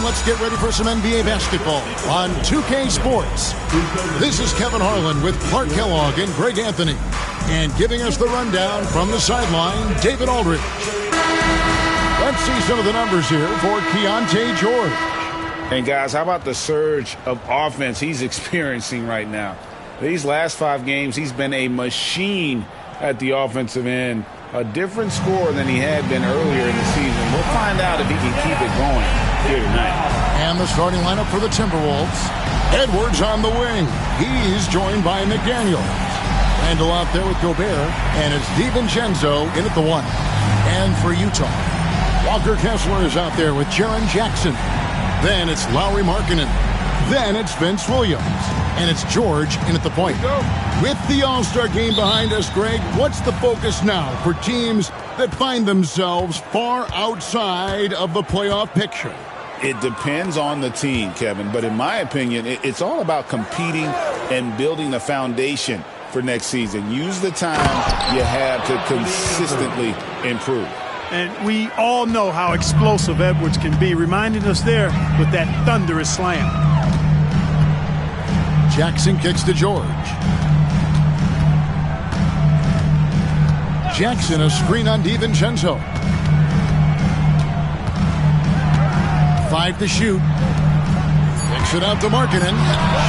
let's get ready for some NBA basketball on 2K Sports. This is Kevin Harlan with Clark Kellogg and Greg Anthony. And giving us the rundown from the sideline, David Aldridge. Let's see some of the numbers here for Keontae George. And guys, how about the surge of offense he's experiencing right now? These last 5 games, he's been a machine at the offensive end. A different score than he had been earlier in the season. We'll find out if he can keep it going here tonight. And the starting lineup for the Timberwolves. Edwards on the wing. He's joined by McDaniel. Randall out there with Gobert. And it's DiVincenzo in at the 1. And for Utah, Walker Kessler is out there with Jaren Jackson. Then it's Lauri Markkanen. Then it's Vince Williams. And it's George in at the point. With the All-Star game behind us, Greg, what's the focus now for teams that find themselves far outside of the playoff picture? It depends on the team, Kevin. But in my opinion, it's all about competing and building the foundation for next season. Use the time you have to consistently improve. And we all know how explosive Edwards can be, reminding us there with that thunderous slam. Jackson kicks to George. Jackson, a screen on DiVincenzo. 5 to shoot. Kicks it out to Markkanen.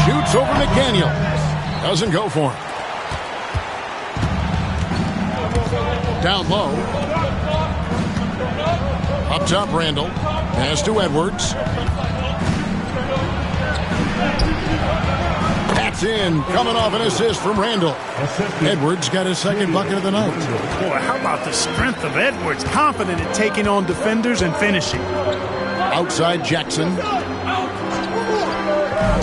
Shoots over McDaniel. Doesn't go for him. Down low. Up top, Randall. Pass to Edwards. That's in. Coming off an assist from Randall. Edwards got his second bucket of the night. Boy, how about the strength of Edwards? Confident in taking on defenders and finishing. Outside Jackson.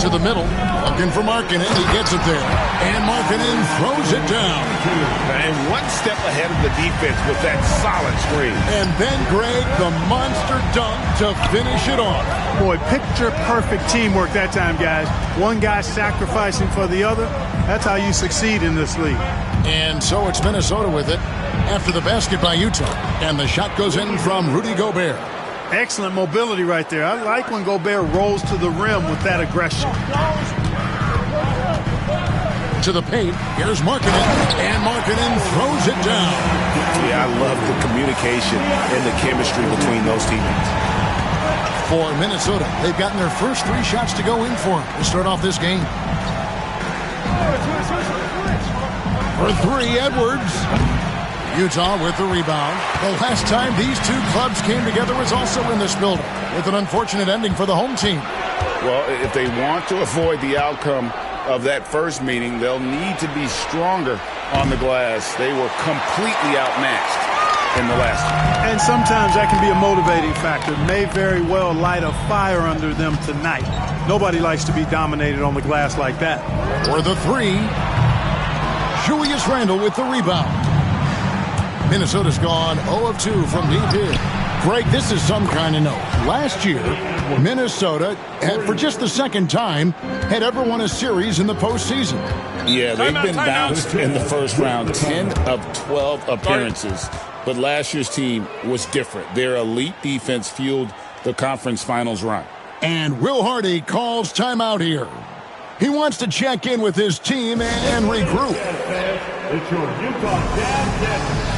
To the middle. Looking for Markkanen. He gets it there. And Markkanen throws it down. And one step ahead of the defense with that solid screen. And then, Greg, the monster dunk to finish it off. Boy, picture-perfect teamwork that time, guys. One guy sacrificing for the other. That's how you succeed in this league. And so it's Minnesota with it after the basket by Utah. And the shot goes in from Rudy Gobert. Excellent mobility right there. I like when Gobert rolls to the rim with that aggression. To the paint. Here's Markkanen. And Markkanen throws it down. Yeah, I love the communication and the chemistry between those teammates. For Minnesota, they've gotten their first 3 shots to go in for them to start off this game. For 3, Edwards. Utah with the rebound. The last time these 2 clubs came together was also in this building, with an unfortunate ending for the home team. Well, if they want to avoid the outcome of that first meeting, they'll need to be stronger on the glass. They were completely outmatched in the last one. And sometimes that can be a motivating factor. May very well light a fire under them tonight. Nobody likes to be dominated on the glass like that. For the 3, Julius Randle with the rebound. Minnesota's gone 0 of 2 from deep here. Greg, this is some kind of note. Last year, Minnesota, had, for just the second time, had ever won a series in the postseason. Yeah, they've been bounced in the first round, 10 of 12 appearances. But last year's team was different. Their elite defense fueled the conference finals run. And Will Hardy calls timeout here. He wants to check in with his team and regroup. It's your Utah Jazz.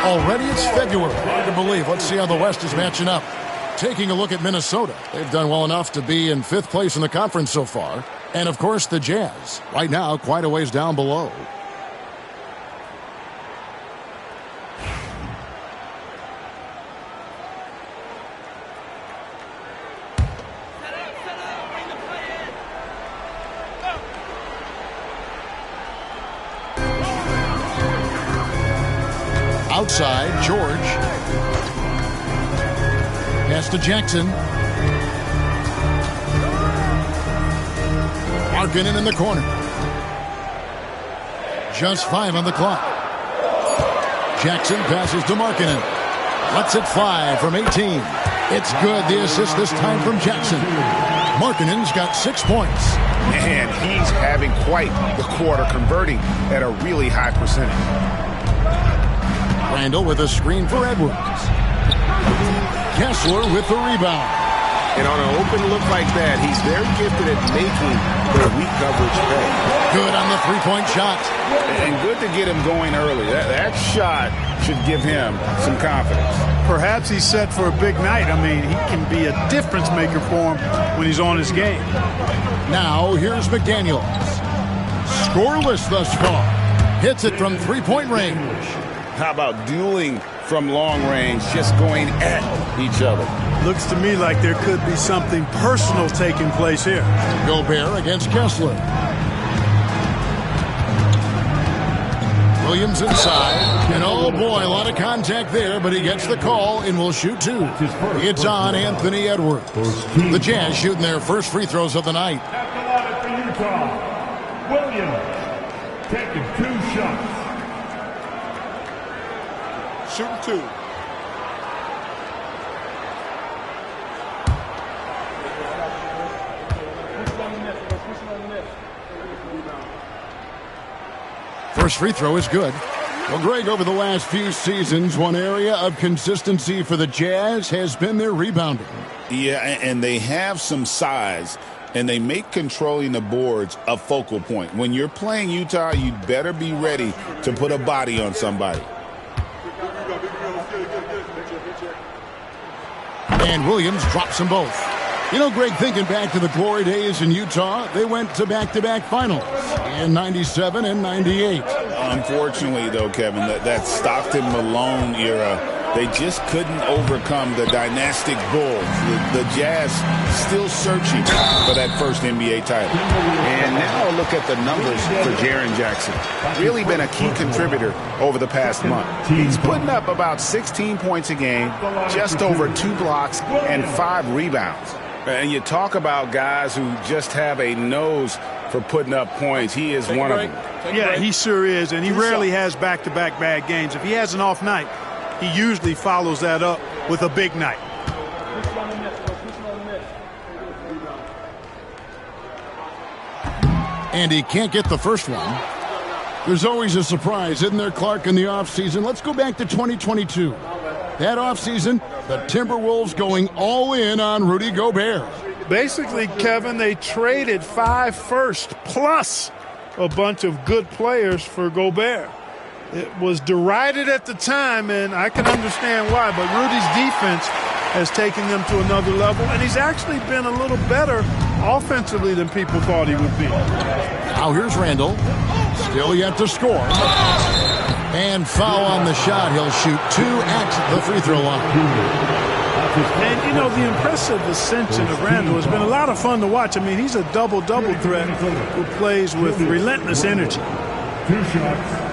Already it's February. Hard to believe. Let's see how the West is matching up. Taking a look at Minnesota. They've done well enough to be in 5th place in the conference so far. And, of course, the Jazz. Right now, quite a ways down below. outside. George. Pass to Jackson. Markkanen in the corner. Just 5 on the clock. Jackson passes to Markkanen. Lets it fly from 18. It's good. The assist this time from Jackson. Markkanen's got 6 points. And he's having quite the quarter, converting at a really high percentage. Randall with a screen for Edwards. Kessler with the rebound. And on an open look like that, he's very gifted at making the weak coverage pay. Good on the three-point shot. And good to get him going early. That shot should give him some confidence. Perhaps he's set for a big night. I mean, he can be a difference maker for him when he's on his game. Now here's McDaniels. Scoreless thus far. Hits it from three-point range. How about dueling from long range, just going at each other? Looks to me like there could be something personal taking place here. Gobert against Kessler. Williams inside. And oh boy, a lot of contact there, but he gets the call and will shoot 2. It's on Anthony Edwards. The Jazz shooting their first free throws of the night. At the line for Utah, Williams taking 2 shots. Shooting 2. First free throw is good. Well, Greg, over the last few seasons, one area of consistency for the Jazz has been their rebounding. Yeah, and they have some size, and they make controlling the boards a focal point. When you're playing Utah, you'd better be ready to put a body on somebody. And Williams drops them both. You know, Greg, thinking back to the glory days in Utah, they went to back-to-back finals in 97 and 98. Unfortunately, though, Kevin, that Stockton-Malone era, they just couldn't overcome the dynastic Bulls. The Jazz still searching for that first NBA title. And now look at the numbers for Jaren Jackson. Really been a key contributor over the past month. He's putting up about 16 points a game, just over 2 blocks, and 5 rebounds. And you talk about guys who just have a nose for putting up points. He is one of them. Yeah, he sure is, and he rarely has back-to-back bad games. If he has an off night, he usually follows that up with a big night. And he can't get the first one. There's always a surprise, isn't there, Clark, in the offseason? Let's go back to 2022. That offseason, the Timberwolves going all in on Rudy Gobert. Basically, Kevin, they traded 5 firsts plus a bunch of good players for Gobert. It was derided at the time, and I can understand why, but Rudy's defense has taken them to another level, and he's actually been a little better offensively than people thought he would be. Now here's Randall. Still yet to score. And foul on the shot. He'll shoot 2 at the free throw line. And, you know, the impressive ascension of Randall has been a lot of fun to watch. I mean, he's a double-double threat who plays with relentless energy. 2 shots.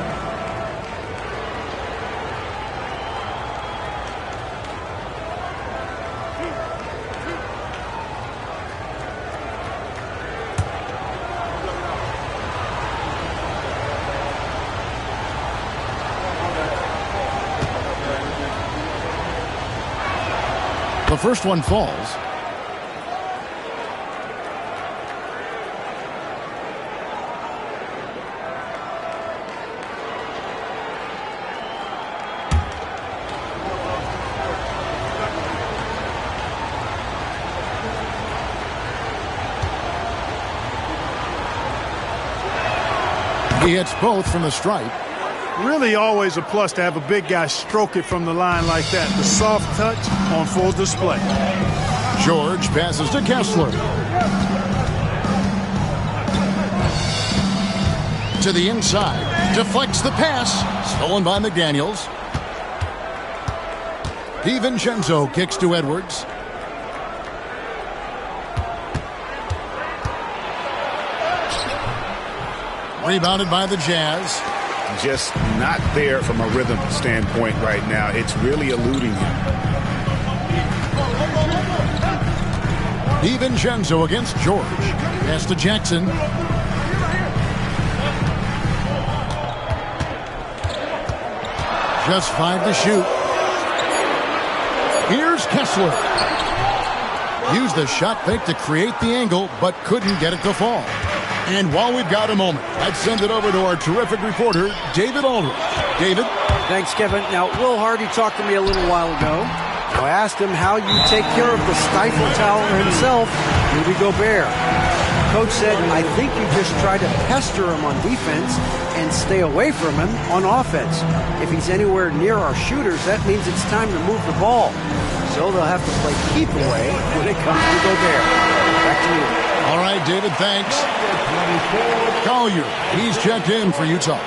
The first one falls. He hits both from the stripe. Really always a plus to have a big guy stroke it from the line like that. The soft touch on full display. George passes to Kessler. To the inside. Deflects the pass. Stolen by McDaniels. DiVincenzo kicks to Edwards. Rebounded by the Jazz. just not there from a rhythm standpoint right now. It's really eluding him. DiVincenzo against George. Pass to Jackson. Just 5 to shoot. Here's Kessler. Used the shot fake to create the angle, but couldn't get it to fall. And while we've got a moment, let's send it over to our terrific reporter, David Aldridge. David? Thanks, Kevin. Now, Will Hardy talked to me a little while ago. I asked him how you take care of the stifle tower himself, Rudy Gobert. Coach said, I think you just try to pester him on defense and stay away from him on offense. If he's anywhere near our shooters, that means it's time to move the ball. So they'll have to play keep away when it comes to Gobert. Back to you. All right, David, thanks. Collier, he's checked in for Utah.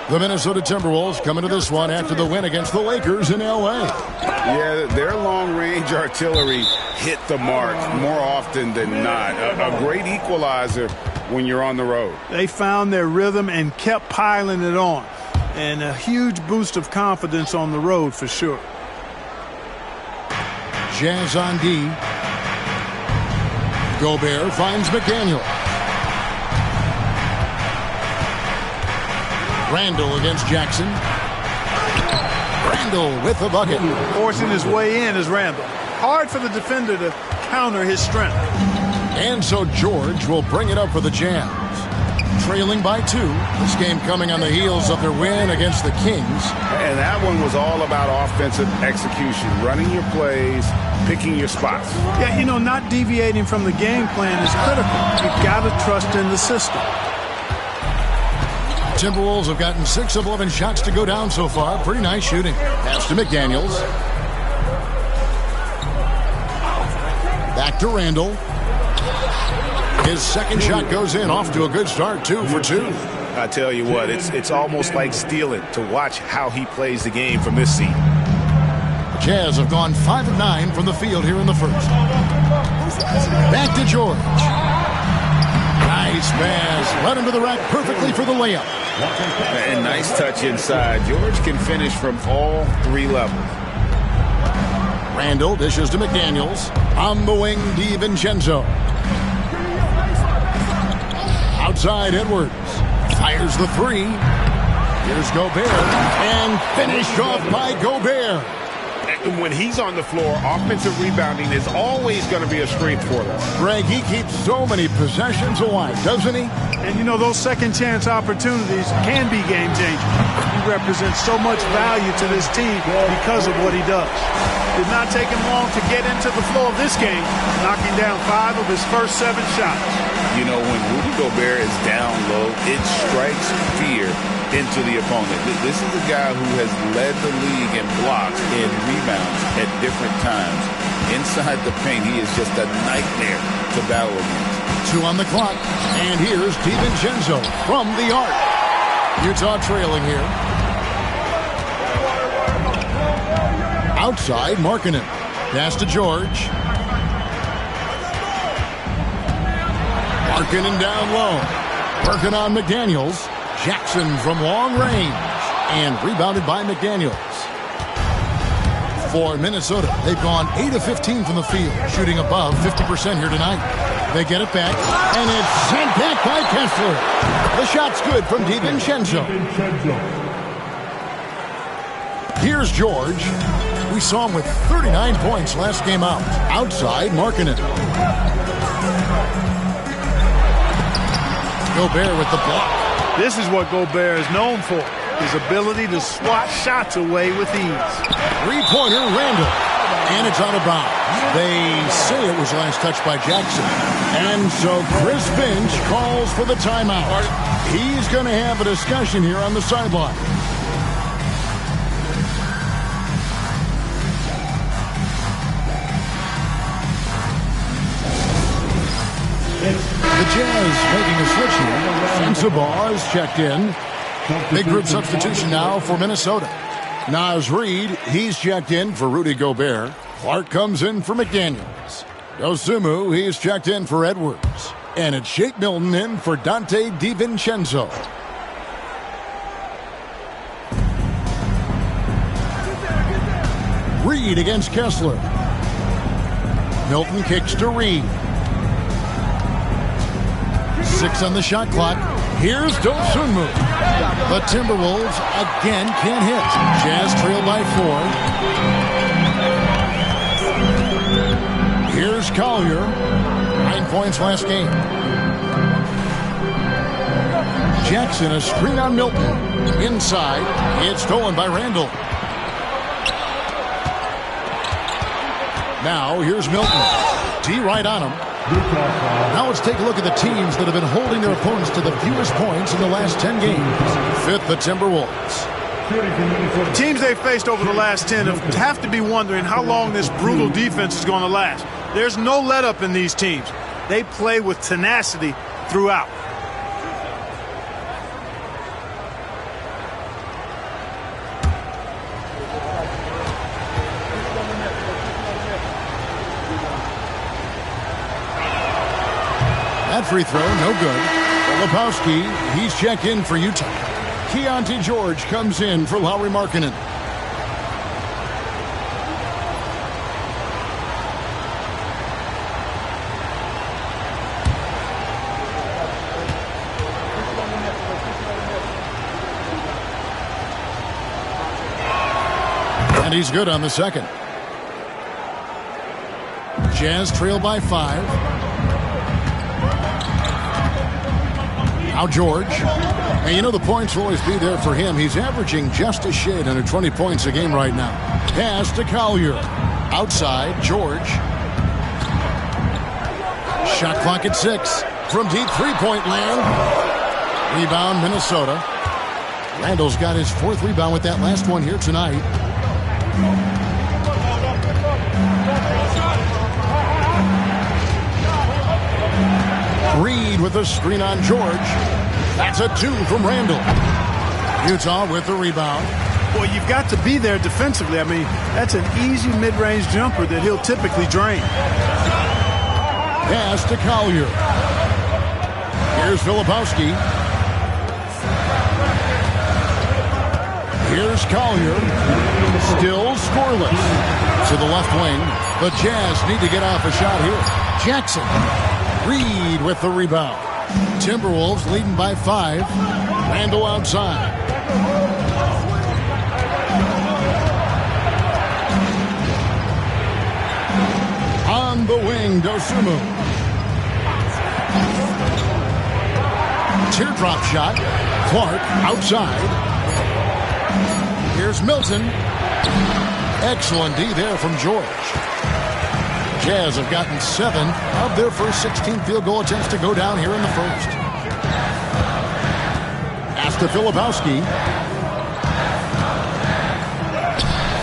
The Minnesota Timberwolves coming to this one after the win against the Lakers in L.A. Yeah, their long-range artillery hit the mark more often than not. A great equalizer when you're on the road. They found their rhythm and kept piling it on. And a huge boost of confidence on the road for sure. Jazz on D. Gobert finds McDaniel. Randall against Jackson. Randall with the bucket. Forcing his way in is Randall. Hard for the defender to counter his strength. And so George will bring it up for the Jazz. Trailing by 2. This game coming on the heels of their win against the Kings. And that one was all about offensive execution. Running your plays, picking your spots. Yeah, you know, not deviating from the game plan is critical. You've got to trust in the system. Timberwolves have gotten 6 of 11 shots to go down so far. Pretty nice shooting. Pass to McDaniels. Back to Randall. His second shot goes in, off to a good start, 2 for 2. I tell you what, it's almost like stealing to watch how he plays the game from this seat. The Jazz have gone 5 of 9 from the field here in the first. Back to George. Nice pass. Led him to the rack perfectly for the layup. And nice touch inside. George can finish from all 3 levels. Randall dishes to McDaniels. On the wing, DiVincenzo. Outside, Edwards. Fires the 3. Here's Gobert. And finished off by Gobert. When he's on the floor, offensive rebounding is always going to be a strength for them. Greg, he keeps so many possessions alive, doesn't he? And, you know, those second-chance opportunities can be game-changing. He represents so much value to this team because of what he does. Did not take him long to get into the flow of this game, knocking down 5 of his first 7 shots. You know, when Rudy Gobert is down low, it strikes fear into the opponent. This is a guy who has led the league in blocks and rebounds at different times. Inside the paint, he is just a nightmare to battle against. 2 on the clock. And here's DiVincenzo from the arc. Utah trailing here. Outside, Markkanen. Pass to George. Markkanen down low. Working on McDaniels. Jackson from long range. And rebounded by McDaniels. For Minnesota, they've gone 8 of 15 from the field, shooting above 50% here tonight. They get it back, and it's sent back by Kessler. The shot's good from DiVincenzo. Here's George. We saw him with 39 points last game out. Outside, Markkanen. Gobert with the block. This is what Gobert is known for, his ability to swat shots away with ease. Three-pointer, Randall. And it's out of bounds. They say it was last touched by Jackson. And so Chris Finch calls for the timeout. He's going to have a discussion here on the sideline. The Jazz making a switch here. Sensabaugh is checked in. Big group substitution now for Minnesota. Naz Reid, he's checked in for Rudy Gobert. Clark comes in for McDaniels. Dosunmu, he's checked in for Edwards. And it's Shake Milton in for Dante DiVincenzo. Reid against Kessler. Milton kicks to Reid. 6 on the shot clock. Here's Dosunmu. The Timberwolves again can't hit. Jazz trail by 4. Here's Collier. 9 points last game. Jackson, a screen on Milton. Inside. It's stolen by Randall. Now here's Milton. D right on him. Now let's take a look at the teams that have been holding their opponents to the fewest points in the last 10 games. Fifth, the Timberwolves. The teams they faced over the last 10 have to be wondering how long this brutal defense is going to last. There's no let-up in these teams. They play with tenacity throughout. That free throw, no good. Filipowski, he's checked in for Utah. Keontae George comes in for Lauri Markkanen. And he's good on the second. Jazz trail by 5. Now George. And you know the points will always be there for him. He's averaging just a shade under 20 points a game right now. Pass to Collier. Outside, George. Shot clock at 6. From deep three-point land. Rebound, Minnesota. Randall's got his 4th rebound with that last one here tonight. Reid with a screen on George. That's a 2 from Randall. Utah with the rebound. Boy, you've got to be there defensively. I mean, that's an easy mid-range jumper that he'll typically drain. Pass to Collier. Here's Filipowski. Here's Collier. Still scoreless. To the left wing. The Jazz need to get off a shot here. Jackson. Reid with the rebound. Timberwolves leading by 5. Randall outside. On the wing, Dosunmu. Teardrop shot. Clark outside. Here's Milton. Excellent D there from George. Jazz have gotten 7 of their first 16 field goal attempts to go down here in the first. Pass to Filipowski.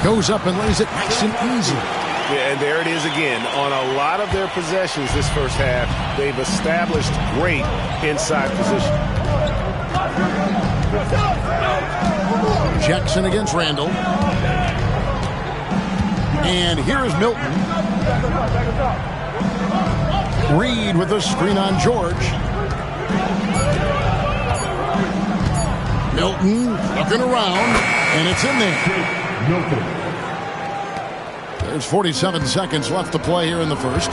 Goes up and lays it nice and easy. Yeah, and there it is again. On a lot of their possessions this first half, they've established great inside position. Jackson against Randall. And here is Milton. Reid with a screen on George. Milton looking around, and it's in there. There's 47 seconds left to play here in the first.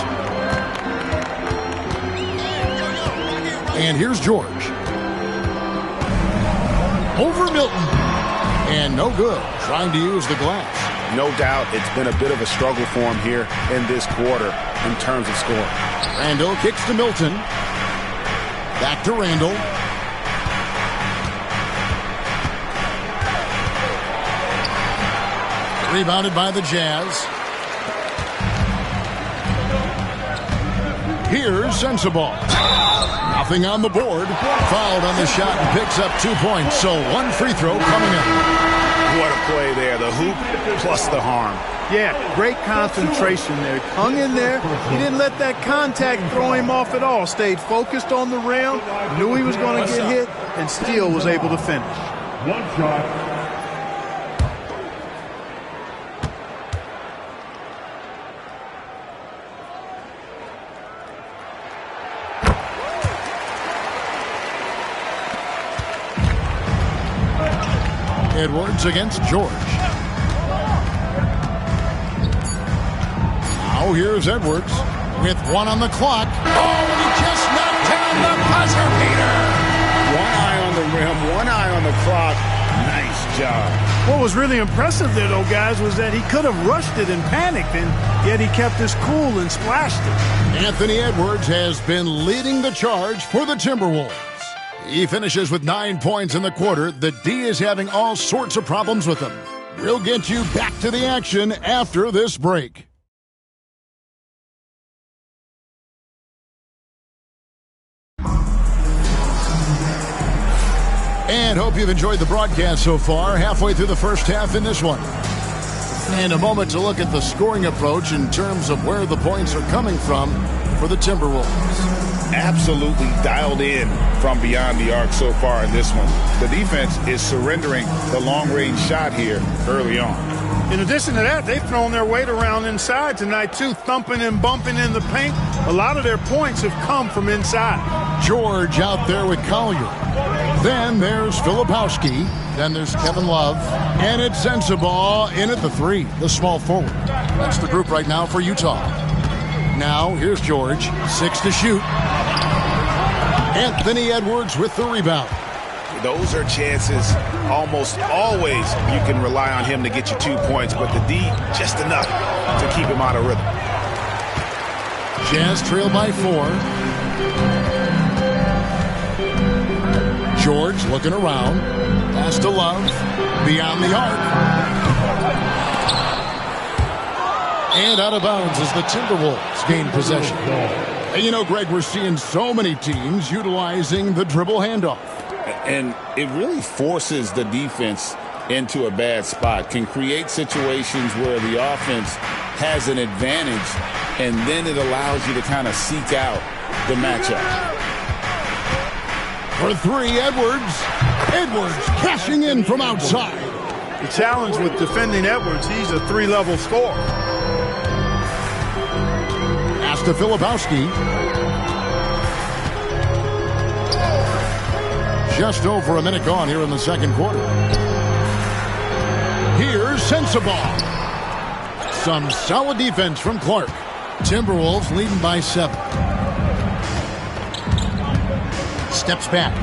And here's George. Over Milton. And no good. Trying to use the glass. No doubt it's been a bit of a struggle for him here in this quarter in terms of scoring. Randall kicks to Milton. Back to Randall. Rebounded by the Jazz. Here's Sensabaugh. Nothing on the board. Fouled on the shot and picks up 2 points. So 1 free throw coming up. What a play there. The hoop plus the harm. Yeah, great concentration there. Hung in there. He didn't let that contact throw him off at all. Stayed focused on the rim. Knew he was going to get hit and still was able to finish. One shot. Edwards against George. Now here's Edwards with one on the clock. Oh, and he just knocked down the buzzer beater. One eye on the rim, one eye on the clock. Nice job. What was really impressive there, though, guys, was that he could have rushed it and panicked, and yet he kept his cool and splashed it. Anthony Edwards has been leading the charge for the Timberwolves. He finishes with 9 points in the quarter. The D is having all sorts of problems with him. We'll get you back to the action after this break. And hope you've enjoyed the broadcast so far. Halfway through the first half in this one. And a moment to look at the scoring approach in terms of where the points are coming from for the Timberwolves. Absolutely dialed in from beyond the arc so far in this one. The defense is surrendering the long-range shot here early on. In addition to that, they've thrown their weight around inside tonight, too, thumping and bumping in the paint. A lot of their points have come from inside. George out there with Collier. Then there's Filipowski. Then there's Kevin Love. And it's Sensabaugh in at the 3, the small forward. That's the group right now for Utah. Now here's George, 6 to shoot. Anthony Edwards with the rebound. Those are chances almost always you can rely on him to get you 2 points, but the D just enough to keep him out of rhythm. Jazz trail by 4. George looking around. Pass to Love. Beyond the arc. And out of bounds as the Timberwolves gain possession. And you know, Greg, we're seeing so many teams utilizing the dribble handoff. And it really forces the defense into a bad spot. Can create situations where the offense has an advantage, and then it allows you to kind of seek out the matchup. For 3, Edwards. Edwards cashing in from outside. The challenge with defending Edwards, he's a 3-level scorer. Pass to Filipowski. Just over a minute gone here in the second quarter. Here's Sensabaugh. Some solid defense from Clark. Timberwolves leading by 7. Steps back.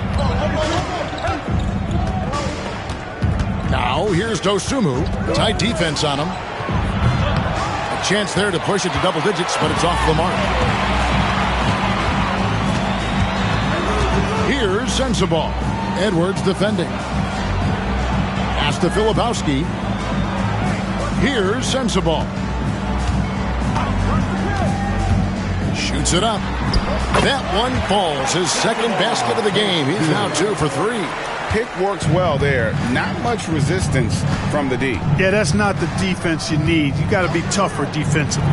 Now here's Dosunmu. Tight defense on him. A chance there to push it to double digits, but it's off the mark. Here's Sensabaugh. Edwards defending. Pass to Filipowski. Here's Sensabaugh. Shoots it up. That one falls. His second basket of the game. He's now 2 for 3. Pick works well there. Not much resistance from the D. Yeah, that's not the defense you need. You got to be tougher defensively.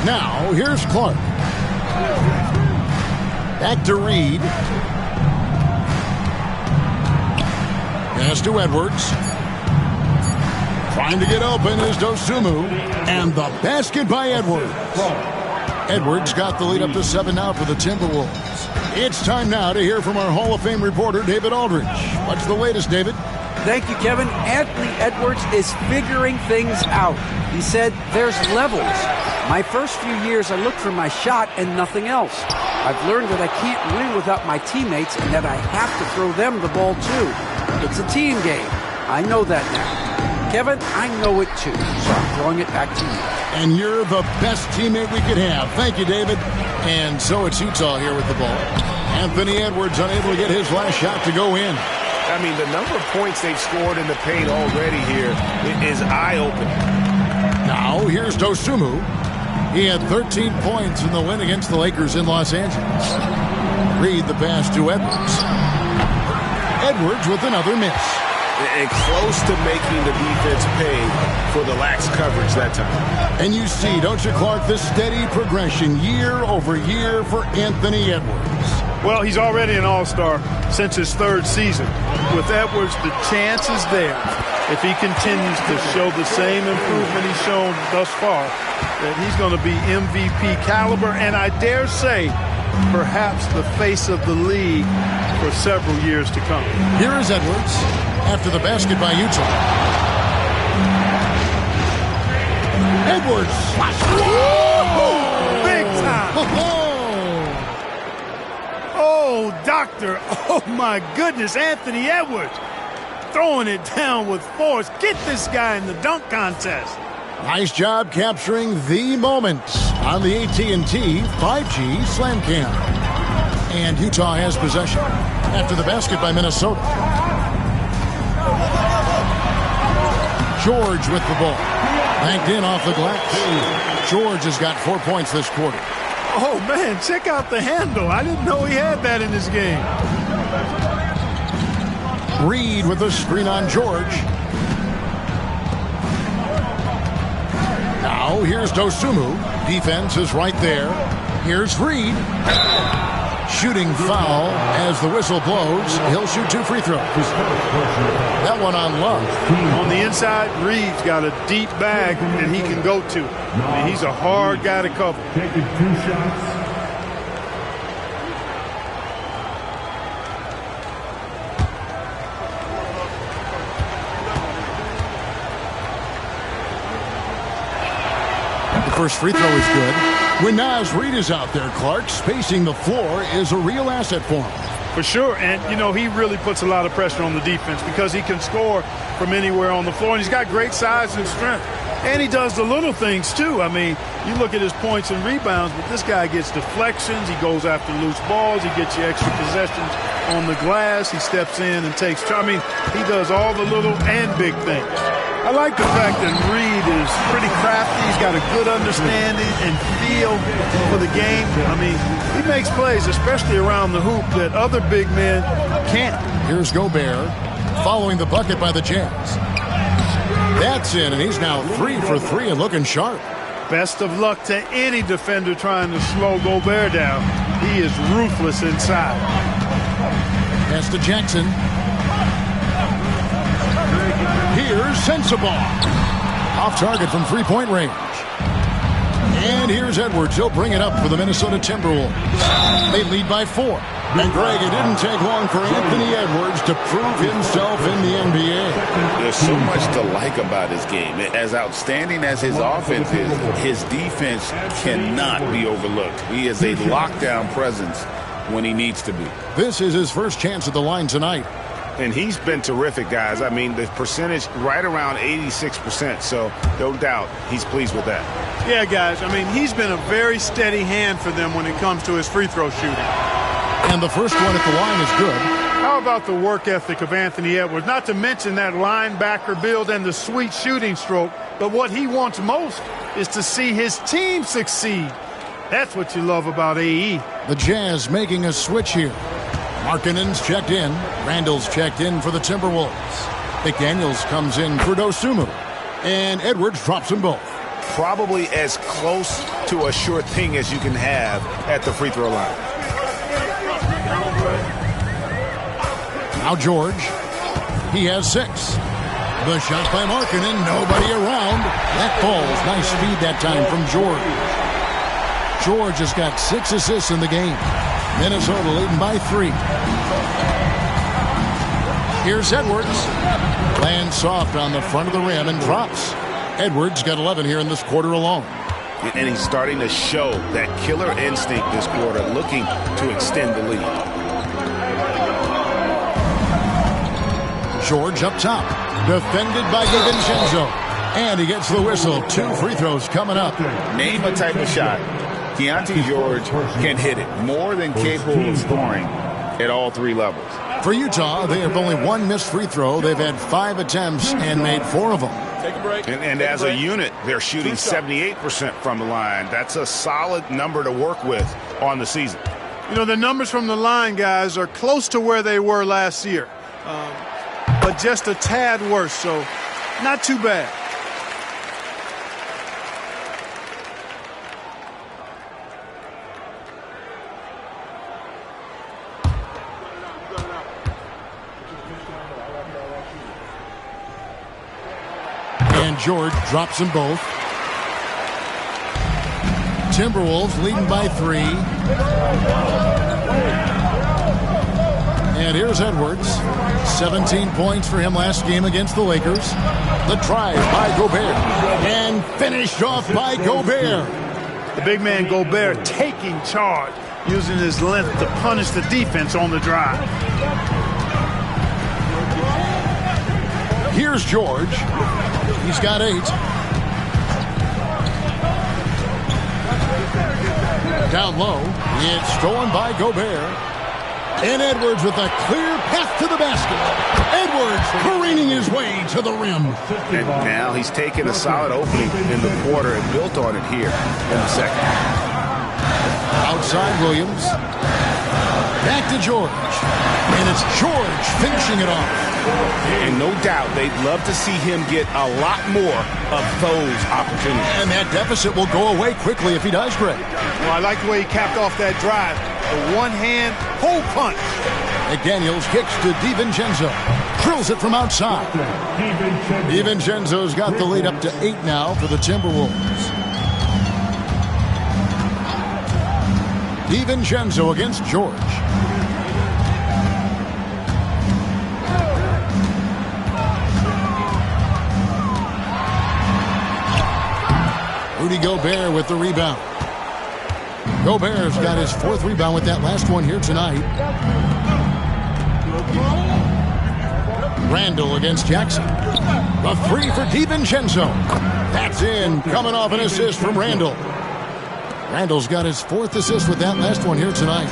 Now, here's Clark. Back to Reed. Pass to Edwards. Trying to get open is Dosunmu. And the basket by Edwards. Edwards got the lead up to 7 now for the Timberwolves. It's time now to hear from our Hall of Fame reporter, David Aldridge. What's the latest, David? Thank you, Kevin. Anthony Edwards is figuring things out. He said there's levels. My first few years, I looked for my shot and nothing else. I've learned that I can't win without my teammates and that I have to throw them the ball too. It's a team game. I know that now. Kevin, I know it too, so I'm throwing it back to you. And you're the best teammate we could have. Thank you, David. And so it's Utah here with the ball. Anthony Edwards unable to get his last shot to go in. I mean, the number of points they've scored in the paint already here is eye-opening. Now, here's Dosunmu. He had 13 points in the win against the Lakers in Los Angeles. Reed the pass to Edwards. Edwards with another miss. And close to making the defense pay for the lax coverage that time. And you see, don't you, Clark, the steady progression year over year for Anthony Edwards. Well, he's already an all-star since his third season. With Edwards, the chance is there, if he continues to show the same improvement he's shown thus far, that he's going to be MVP caliber, and I dare say perhaps the face of the league for several years to come. Here is Edwards after the basket by Utah. Edwards. Whoa! Big time. Oh, doctor. Oh, my goodness. Anthony Edwards throwing it down with force. Get this guy in the dunk contest. Nice job capturing the moment on the AT&T 5G Slam Cam. And Utah has possession after the basket by Minnesota. George with the ball. Banked in off the glass. George has got 4 points this quarter. Oh, man, check out the handle. I didn't know he had that in his game. Reed with the screen on George. Now here's Dosunmu. Defense is right there. Here's Reed. Shooting foul as the whistle blows. He'll shoot 2 free throws. That one on Love. On the inside, Reed's got a deep bag that he can go to. I mean, he's a hard guy to cover. Taking 2 shots. The first free throw is good. When Naz Reid is out there, Clark, spacing the floor is a real asset for him. For sure, and, you know, he really puts a lot of pressure on the defense because he can score from anywhere on the floor, and he's got great size and strength. And he does the little things, too. I mean, you look at his points and rebounds, but this guy gets deflections. He goes after loose balls. He gets you extra possessions on the glass. He steps in and takes – I mean, he does all the little and big things. I like the fact that Reed is pretty crafty. He's got a good understanding and feel for the game. I mean, he makes plays, especially around the hoop, that other big men can't. Here's Gobert following the bucket by the Jazz. That's in, and he's now 3 for 3 and looking sharp. Best of luck to any defender trying to slow Gobert down. He is ruthless inside. Pass to Jackson. Here's Sensabaugh. Off target from three-point range. And here's Edwards. He'll bring it up for the Minnesota Timberwolves. They lead by 4. And Greg, it didn't take long for Anthony Edwards to prove himself in the NBA. There's so much to like about his game. As outstanding as his offense is, his defense cannot be overlooked. He is a lockdown presence when he needs to be. This is his first chance at the line tonight. And he's been terrific, guys. I mean, the percentage right around 86%, so no doubt he's pleased with that. Yeah, guys, I mean, he's been a very steady hand for them when it comes to his free throw shooting. And the first one at the line is good. How about the work ethic of Anthony Edwards? Not to mention that linebacker build and the sweet shooting stroke, but what he wants most is to see his team succeed. That's what you love about AE. The Jazz making a switch here. Markkanen's checked in. Randall's checked in for the Timberwolves. McDaniels comes in for Dosunmu. And Edwards drops them both. Probably as close to a sure thing as you can have at the free throw line. Now George. He has 6. The shot by Markkanen. Nobody around. That falls. Nice speed that time from George. George has got 6 assists in the game. Minnesota leading by 3. Here's Edwards. Lands soft on the front of the rim and drops. Edwards got 11 here in this quarter alone. And he's starting to show that killer instinct this quarter, looking to extend the lead. George up top. Defended by DiVincenzo. And he gets the whistle. 2 free throws coming up. Name a type of shot Keontae George can hit it, more than capable of scoring at all 3 levels. For Utah, they have only 1 missed free throw. They've had 5 attempts and made 4 of them. Take a break. And as a unit, they're shooting 78% from the line. That's a solid number to work with on the season. You know, the numbers from the line, guys, are close to where they were last year, but just a tad worse, so not too bad. And George drops them both. Timberwolves leading by 3. And here's Edwards. 17 points for him last game against the Lakers. The drive by Gobert. And finished off by Gobert. The big man Gobert taking charge, using his length to punish the defense on the drive. Here's George. He's got 8. Down low. It's stolen by Gobert. And Edwards with a clear path to the basket. Edwards careening his way to the rim. And now he's taken a solid opening in the quarter and built on it here in the second. Outside Williams. Back to George. And it's George finishing it off. And no doubt they'd love to see him get a lot more of those opportunities. And that deficit will go away quickly if he does, Greg. Well, I like the way he capped off that drive. The one-hand hole punch. McDaniels kicks to DiVincenzo. Drills it from outside. DiVincenzo's got the lead up to 8 now for the Timberwolves. DiVincenzo against George. Rudy Gobert with the rebound. Gobert's got his 4th rebound with that last one here tonight. Randall against Jackson. The 3 for DiVincenzo. That's in. Coming off an assist from Randall. Randall's got his 4th assist with that last one here tonight.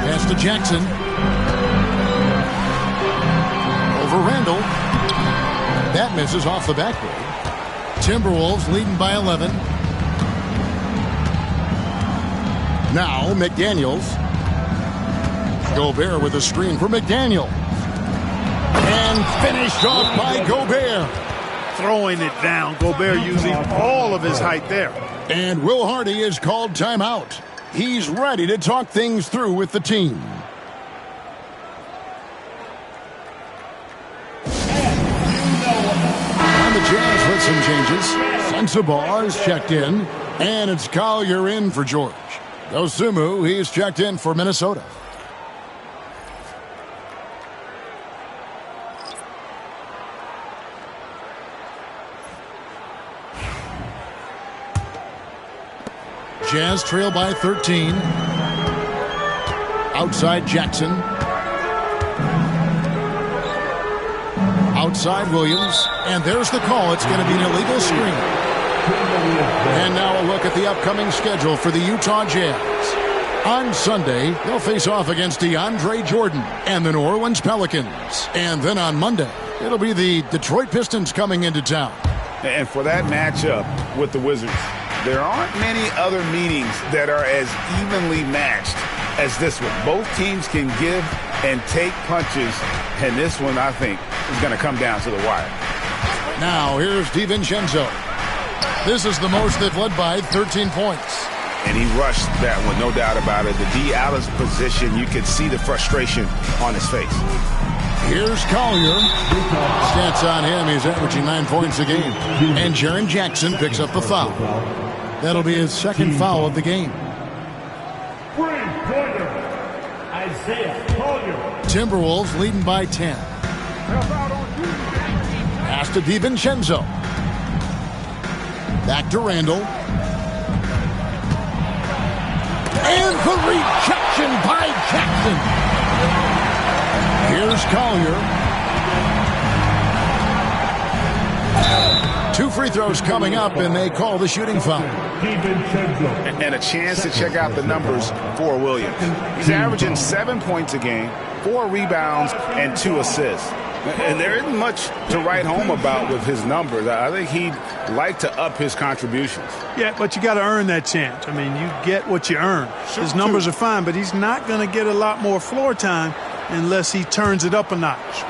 Pass to Jackson. Over Randall. That misses off the backboard. Timberwolves leading by 11. Now McDaniels. Gobert with a screen for McDaniels. And finished off by Gobert. Throwing it down. Gobert using all of his height there. And Will Hardy is called timeout. He's ready to talk things through with the team. And the Jazz with some changes. Sensabaugh is checked in. And it's Collier in for George. Dosunmu, he's checked in for Minnesota. Jazz trail by 13. Outside Jackson. Outside Williams. And there's the call. It's going to be an illegal screen. And now a look at the upcoming schedule for the Utah Jazz. On Sunday, they'll face off against DeAndre Jordan and the New Orleans Pelicans. And then on Monday, it'll be the Detroit Pistons coming into town. And for that matchup with the Wizards, there aren't many other meetings that are as evenly matched as this one. Both teams can give and take punches, and this one, I think, is going to come down to the wire. Now, here's DiVincenzo. This is the most they've led by 13 points. And he rushed that one, no doubt about it. The D out of position, you could see the frustration on his face. Here's Collier. Stats on him, he's averaging 9 points a game. And Jaren Jackson picks up the foul. That'll be his 2nd foul of the game. Three-pointer, Isaiah Collier. Timberwolves leading by 10. Pass to DiVincenzo. Back to Randall. And the rejection by Jackson. Here's Collier. 2 free throws coming up, and they call the shooting foul. And a chance to check out the numbers for Williams. He's averaging 7 points a game, 4 rebounds, and 2 assists. And there isn't much to write home about with his numbers. I think he'd like to up his contributions. Yeah, but you got to earn that chance. I mean, you get what you earn. His numbers are fine, but he's not going to get a lot more floor time unless he turns it up a notch.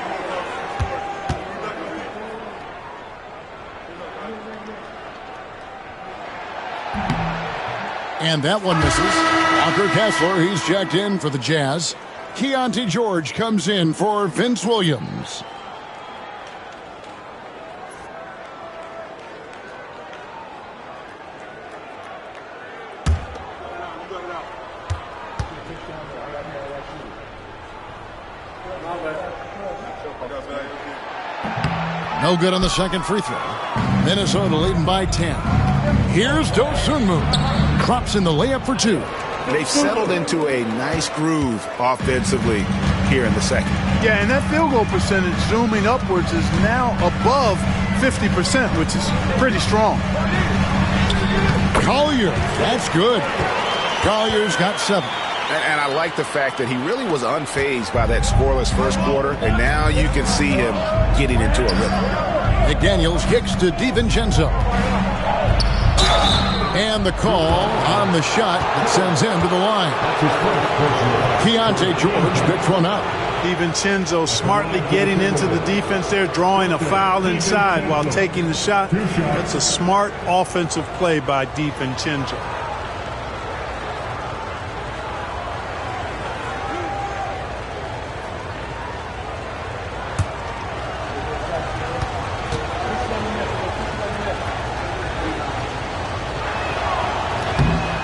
And that one misses. Walker Kessler, he's checked in for the Jazz. Keontae George comes in for Vince Williams. No good on the second free throw. Minnesota leading by 10. Here's Dosunmu. Drops in the layup for 2. They've settled into a nice groove offensively here in the second. Yeah, and that field goal percentage zooming upwards is now above 50%, which is pretty strong. Collier, that's good. Collier's got 7. And I like the fact that he really was unfazed by that scoreless first quarter, and now you can see him getting into a rhythm. McDaniels kicks to DiVincenzo. And the call on the shot that sends him to the line. Keontae George picks one up. DiVincenzo smartly getting into the defense there, drawing a foul inside while taking the shot. That's a smart offensive play by DiVincenzo.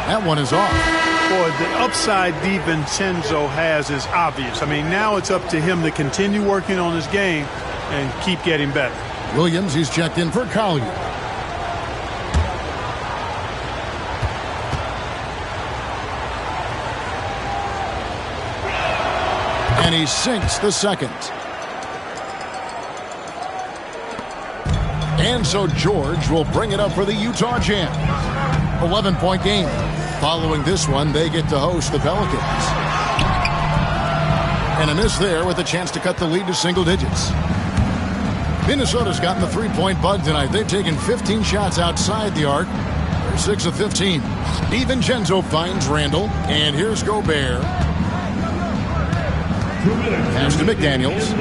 That one is off. Boy, the upside DiVincenzo has is obvious. I mean, now it's up to him to continue working on his game and keep getting better. Williams, he's checked in for Collier. And he sinks the second. And so George will bring it up for the Utah Jazz. 11-point game. Following this one, they get to host the Pelicans. And a miss there with a chance to cut the lead to single digits. Minnesota's gotten the three-point bug tonight. They've taken 15 shots outside the arc. They're 6 of 15. DiVincenzo finds Randall. And here's Gobert. Pass to McDaniels.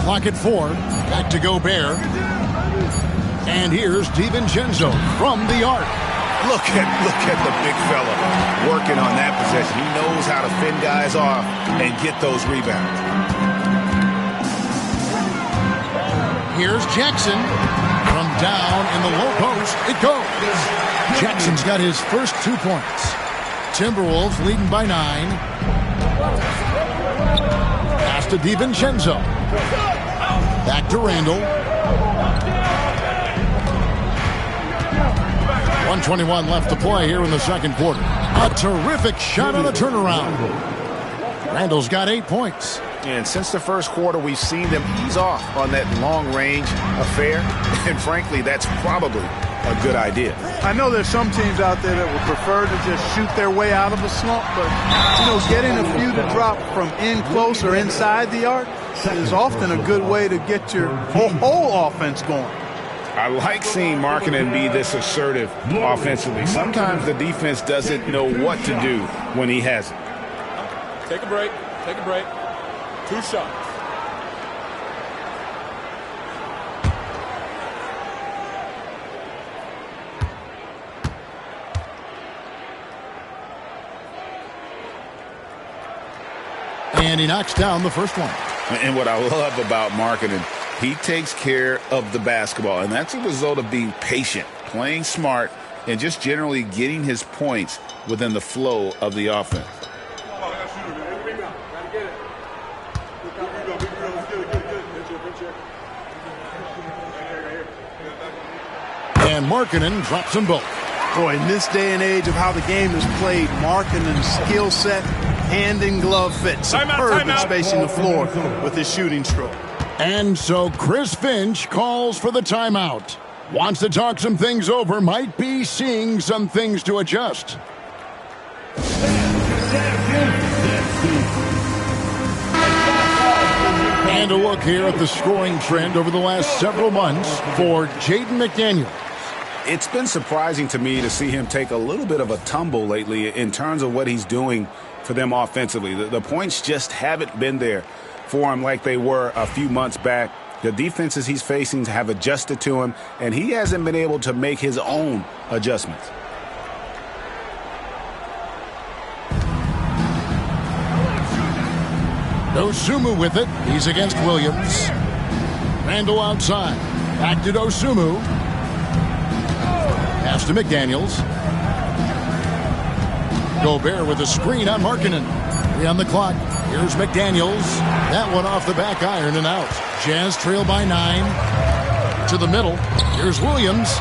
Clock at 4. Back to Gobert. And here's DiVincenzo from the arc. Look at the big fella working on that possession. He knows how to fend guys off and get those rebounds. Here's Jackson. From down in the low post, it goes. Jackson's got his first 2 points. Timberwolves leading by 9. Pass to DiVincenzo. Back to Randall. 1:21 left to play here in the second quarter. A terrific shot on the turnaround. Randall's got 8 points. And since the first quarter, we've seen them ease off on that long-range affair. And frankly, that's probably a good idea. I know there's some teams out there that would prefer to just shoot their way out of a slump, but, getting a few to drop from in close or inside the arc is often a good way to get your whole offense going. I like seeing Markkanen be this assertive offensively. Sometimes the defense doesn't know what to do when he has it. Take a break. 2 shots. And he knocks down the first one. And what I love about Markkanen, he takes care of the basketball, and that's a result of being patient, playing smart, and just generally getting his points within the flow of the offense. And Markkanen drops them both. Boy, in this day and age of how the game is played, Markkanen's skill set, hand and glove fit, superb at spacing the floor with his shooting stroke. And so Chris Finch calls for the timeout. Wants to talk some things over, might be seeing some things to adjust. And a look here at the scoring trend over the last several months for Jaden McDaniels. It's been surprising to me to see him take a little bit of a tumble lately in terms of what he's doing for them offensively. The points just haven't been there for him like they were a few months back. The defenses he's facing have adjusted to him, and he hasn't been able to make his own adjustments. Dosunmu with it. He's against Williams. Randall outside. Back to Dosunmu. Pass to McDaniels. Gobert with a screen on Markkanen. 3 on the clock. Here's McDaniels. That one off the back iron and out. Jazz trail by 9. To the middle. Here's Williams.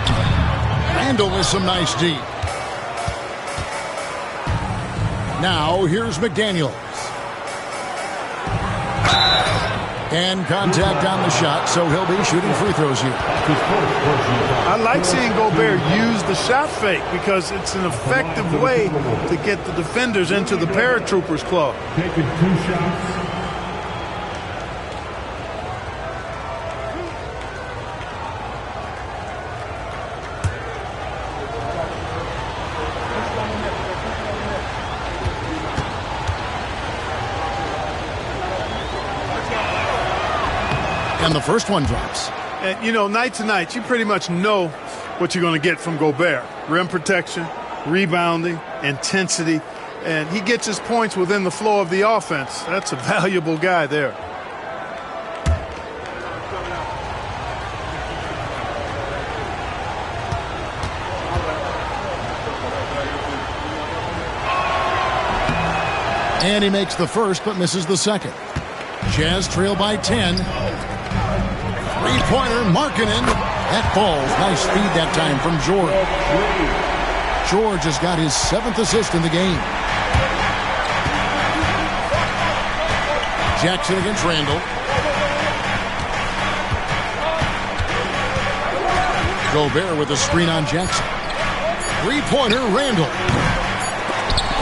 Randall with some nice D. Now here's McDaniels. And contact on the shot, so he'll be shooting free throws here. I like seeing Gobert use the shot fake because it's an effective way to get the defenders into the paratroopers club. Taking 2 shots. And the first one drops. And, you know, night to night, you pretty much know what you're going to get from Gobert. Rim protection, rebounding, intensity, and he gets his points within the flow of the offense. That's a valuable guy there. And he makes the first but misses the second. Jazz trail by 10. Three-pointer, Markkanen. That falls. Nice speed that time from George. George has got his 7th assist in the game. Jackson against Randall. Gobert with a screen on Jackson. Three-pointer, Randall.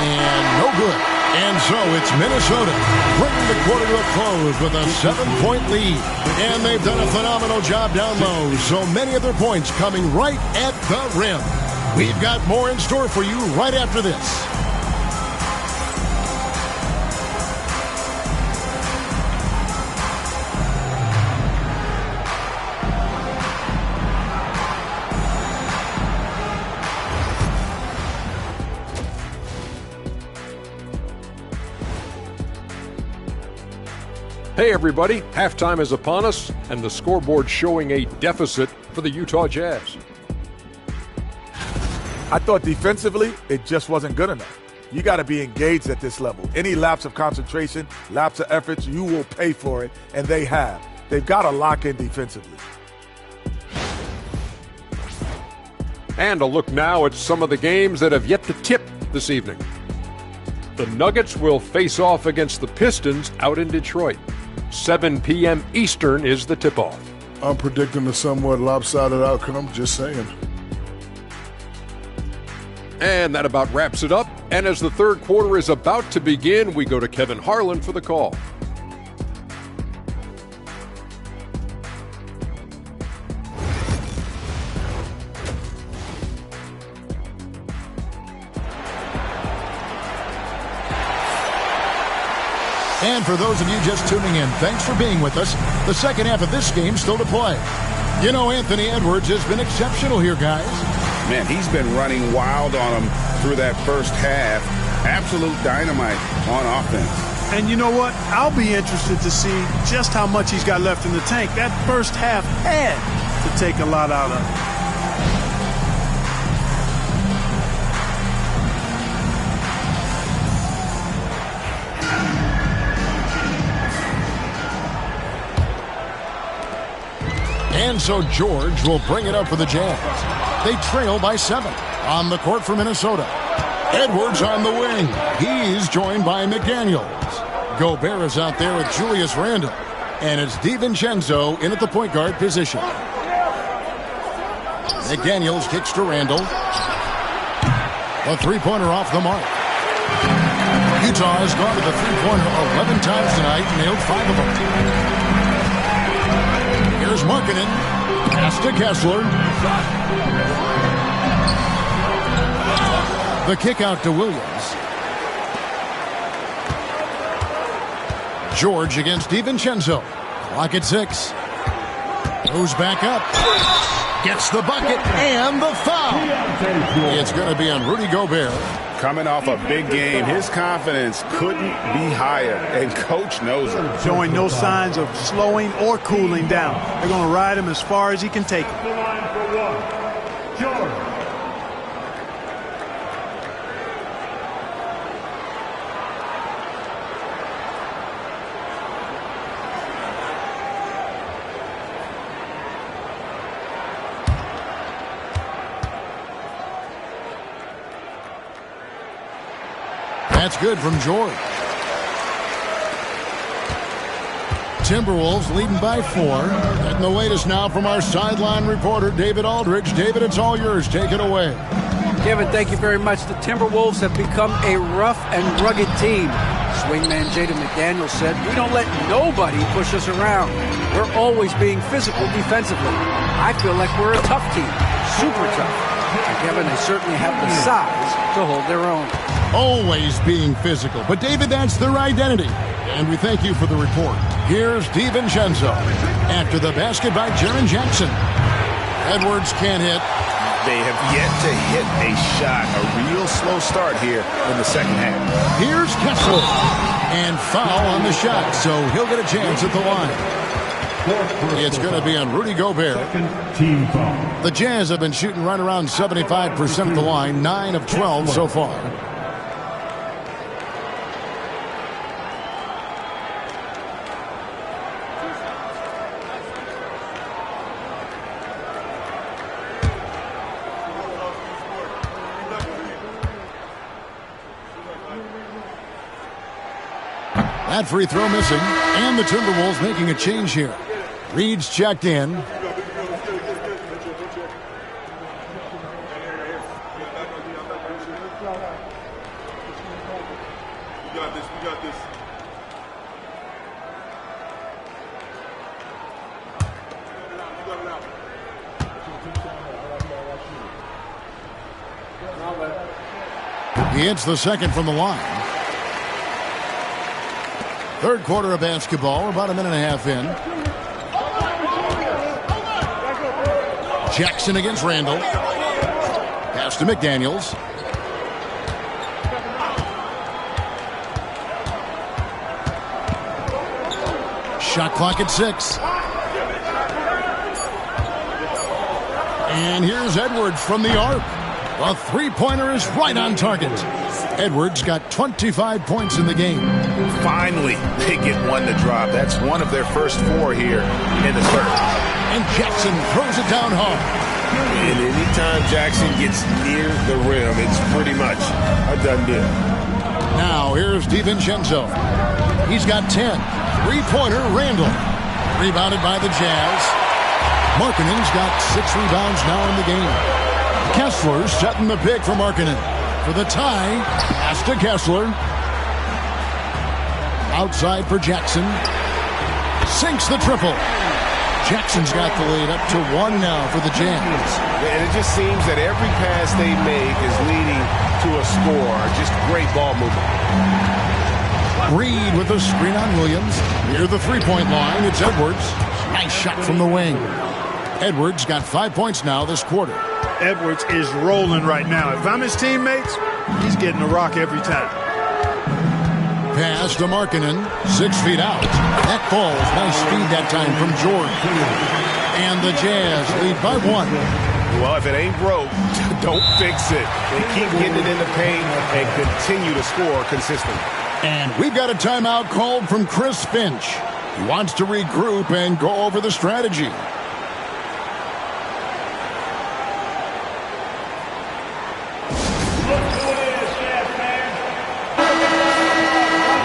And no good. And so it's Minnesota bringing the quarter to a close with a 7-point lead. And they've done a phenomenal job down low. So many of their points coming right at the rim. We've got more in store for you right after this. Hey everybody, halftime is upon us, and the scoreboard showing a deficit for the Utah Jazz. I thought defensively, it just wasn't good enough. You got to be engaged at this level. Any lapse of concentration, lapse of efforts, you will pay for it, and they have. They've got to lock in defensively. And a look now at some of the games that have yet to tip this evening. The Nuggets will face off against the Pistons out in Detroit. 7 p.m. Eastern is the tip-off. I'm predicting a somewhat lopsided outcome, just saying. And that about wraps it up. And as the third quarter is about to begin, we go to Kevin Harlan for the call. And for those of you just tuning in, thanks for being with us. The second half of this game still to play. You know, Anthony Edwards has been exceptional here, guys. Man, he's been running wild on them through that first half. Absolute dynamite on offense. And you know what? I'll be interested to see just how much he's got left in the tank. That first half had to take a lot out of it. And so George will bring it up for the Jazz. They trail by 7 on the court for Minnesota. Edwards on the wing. He's joined by McDaniels. Gobert is out there with Julius Randle. And it's DiVincenzo in at the point guard position. McDaniels kicks to Randle. A three-pointer off the mark. Utah has gone to the three-pointer 11 times tonight, nailed 5 of them. Here's Markkanen. Pass to Kessler. The kick out to Williams. George against DiVincenzo. Clock at 6. Goes back up. Gets the bucket and the foul. It's going to be on Rudy Gobert. Coming off a big game, his confidence couldn't be higher, and Coach knows it. Showing no signs of slowing or cooling down. They're going to ride him as far as he can take him. The line for one, George. That's good from George. Timberwolves leading by 4. Getting the latest now from our sideline reporter, David Aldridge. David, it's all yours. Take it away. Kevin, thank you very much. The Timberwolves have become a rough and rugged team. Swingman Jaden McDaniels said, "We don't let nobody push us around. We're always being physical defensively. I feel like we're a tough team, super tough." And Kevin, they certainly have the size to hold their own. Always being physical. But, David, that's their identity. And we thank you for the report. Here's DiVincenzo. After the basket by Jaren Jackson. Edwards can't hit. They have yet to hit a shot. A real slow start here in the second half. Here's Kessler. And foul on the shot, so he'll get a chance at the line. It's going to be on Rudy Gobert. Team foul. The Jazz have been shooting right around 75% of the line, 9 of 12 so far. That free throw missing, and the Timberwolves making a change here. Reed's checked in. You got this. You got this. He hits the second from the line. Third quarter of basketball. We're about a minute and a half in. Jackson against Randall. Pass to McDaniels. Shot clock at 6. And here's Edwards from the arc. The three-pointer is right on target. Edwards got 25 points in the game. Finally, they get one to drop. That's one of their first 4 here in the third. And Jackson throws it down hard. And anytime Jackson gets near the rim, it's pretty much a done deal. Now here's DiVincenzo. He's got 10. Three-pointer, Randall. Rebounded by the Jazz. Markkanen's got 6 rebounds now in the game. Kessler setting the pick for Markkanen. For the tie, pass to Kessler. Outside for Jackson. Sinks the triple. Jackson's got the lead up to 1 now for the Jazz. And it just seems that every pass they make is leading to a score. Just great ball movement. Reed with a screen on Williams. Near the three-point line, it's Edwards. Nice shot from the wing. Edwards got 5 points now this quarter. Edwards is rolling right now. If I'm his teammates, he's getting a rock every time. Pass to Markkanen, 6 feet out. That falls. Nice speed that time from George. And the Jazz lead by 1. Well, if it ain't broke, don't fix it. They keep getting it in the paint and continue to score consistently. And we've got a timeout called from Chris Finch. He wants to regroup and go over the strategy.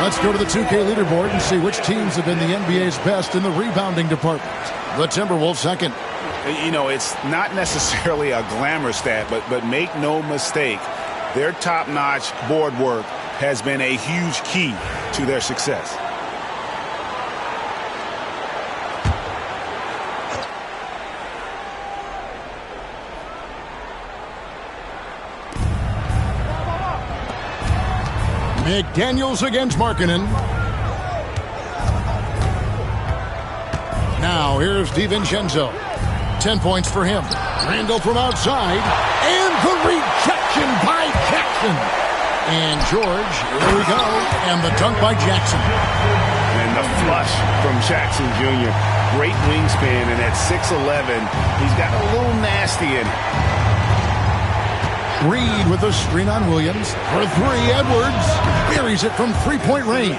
Let's go to the 2K leaderboard and see which teams have been the NBA's best in the rebounding department. The Timberwolves second. You know, it's not necessarily a glamour stat, but make no mistake, their top-notch board work has been a huge key to their success. McDaniels against Markkanen. Now here's DiVincenzo. 10 points for him. Randall from outside. And the rejection by Jackson. And George, here we go. And the dunk by Jackson. And the flush from Jackson Jr. Great wingspan, and at 6'11", he's got a little nasty in it. Reed with a screen on Williams. For 3, Edwards buries it from three-point range.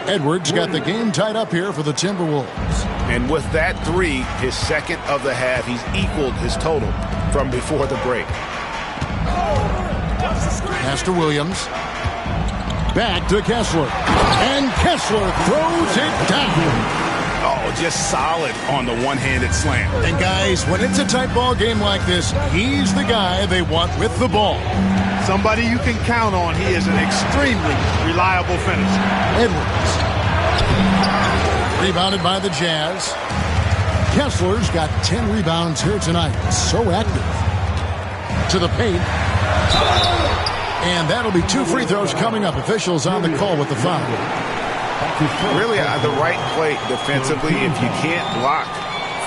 Edwards got the game tied up here for the Timberwolves. And with that 3, his second of the half, he's equaled his total from before the break. Pass to Williams. Back to Kessler. And Kessler throws it down. Oh, just solid on the one-handed slam. And guys, when it's a tight ball game like this, he's the guy they want with the ball. Somebody you can count on. He is an extremely reliable finisher. Edwards. Rebounded by the Jazz. Kessler's got 10 rebounds here tonight. So active. To the paint. And that'll be 2 free throws coming up. Officials on the call with the foul. Really the right play defensively. If you can't block,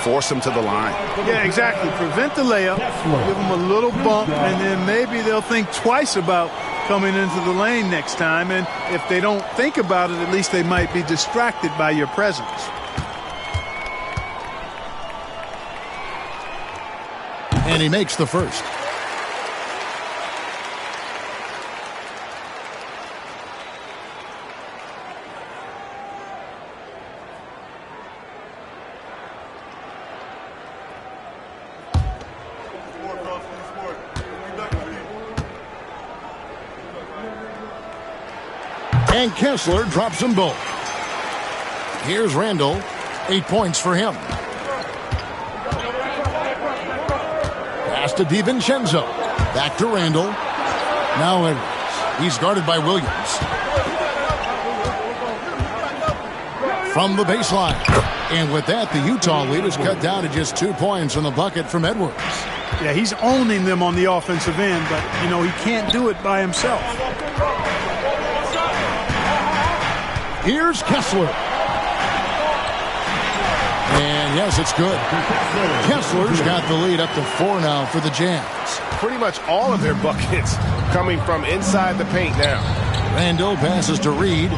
force them to the line. Yeah, exactly. Prevent the layup, give them a little bump, and then maybe they'll think twice about coming into the lane next time. And if they don't think about it, at least they might be distracted by your presence. And he makes the first. And Kessler drops them both. Here's Randall. 8 points for him. Pass to DiVincenzo. Back to Randall. Now Edwards. He's guarded by Williams. From the baseline. And with that, the Utah lead is cut down to just 2 points on the bucket from Edwards. Yeah, he's owning them on the offensive end, but, you know, he can't do it by himself. Here's Kessler. And yes, it's good. Kessler's got the lead up to 4 now for the Jazz. Pretty much all of their buckets coming from inside the paint now. Randall passes to Reed.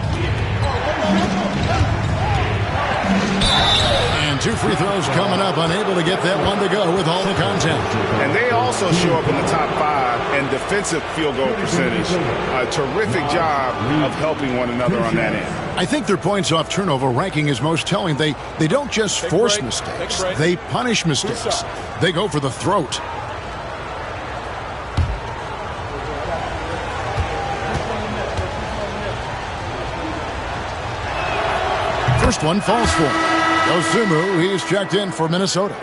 And 2 free throws coming up, unable to get that one to go with all the contact. And they also show up in the top 5 in defensive field goal percentage. A terrific job of helping one another on that end. I think their points off turnover ranking is most telling. They don't just force mistakes. They punish mistakes. They go for the throat. First one falls for him. Dosunmu, he's checked in for Minnesota.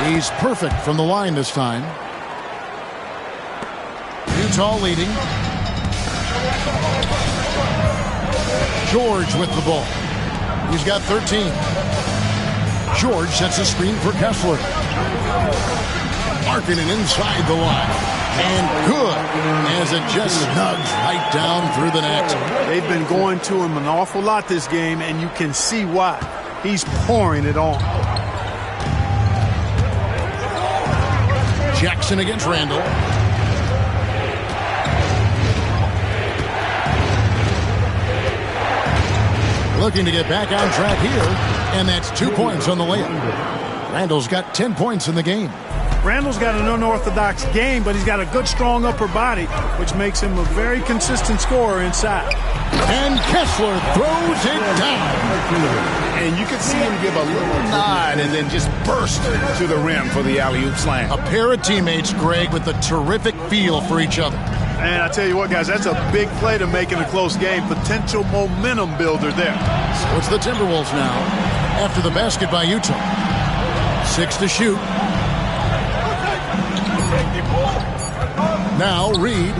He's perfect from the line this time. Utah leading. George with the ball. He's got 13. George sets a screen for Kessler. Markkanen inside the line. And good, as it just snugs right down through the net. They've been going to him an awful lot this game, and you can see why. He's pouring it on. Jackson against Randall. Looking to get back on track here, and that's 2 points on the layup. Randall's got 10 points in the game. Randall's got an unorthodox game, but he's got a good, strong upper body, which makes him a very consistent scorer inside. And Kessler throws it down. And you can see him give a little nod and then just burst to the rim for the alley-oop slam. A pair of teammates, Greg, with a terrific feel for each other. And I tell you what, guys, that's a big play to make in a close game. Potential momentum builder there. So it's the Timberwolves now, after the basket by Utah. 6 to shoot. Now Reed.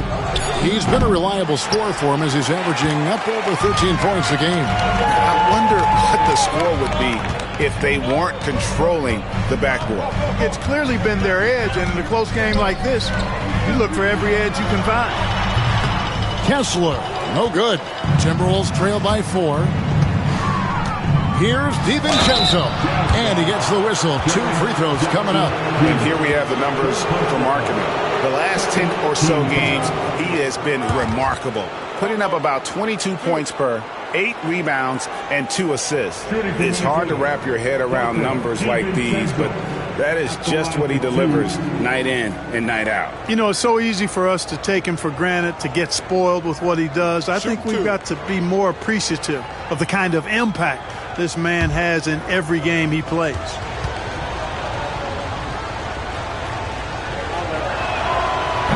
He's been a reliable scorer for him as he's averaging up over 13 points a game. I wonder what the score would be if they weren't controlling the backboard. It's clearly been their edge, and in a close game like this, you look for every edge you can find. Kessler, no good. Timberwolves trail by 4. Here's DiVincenzo, and he gets the whistle. 2 free throws coming up. And here we have the numbers for Markkanen. The last 10 or so games, he has been remarkable, putting up about 22 points per, 8 rebounds, and 2 assists. It's hard to wrap your head around numbers like these, but That is just what he delivers night in and night out. You know, it's so easy for us to take him for granted, to get spoiled with what he does. I think we've got to be more appreciative of the kind of impact this man has in every game he plays.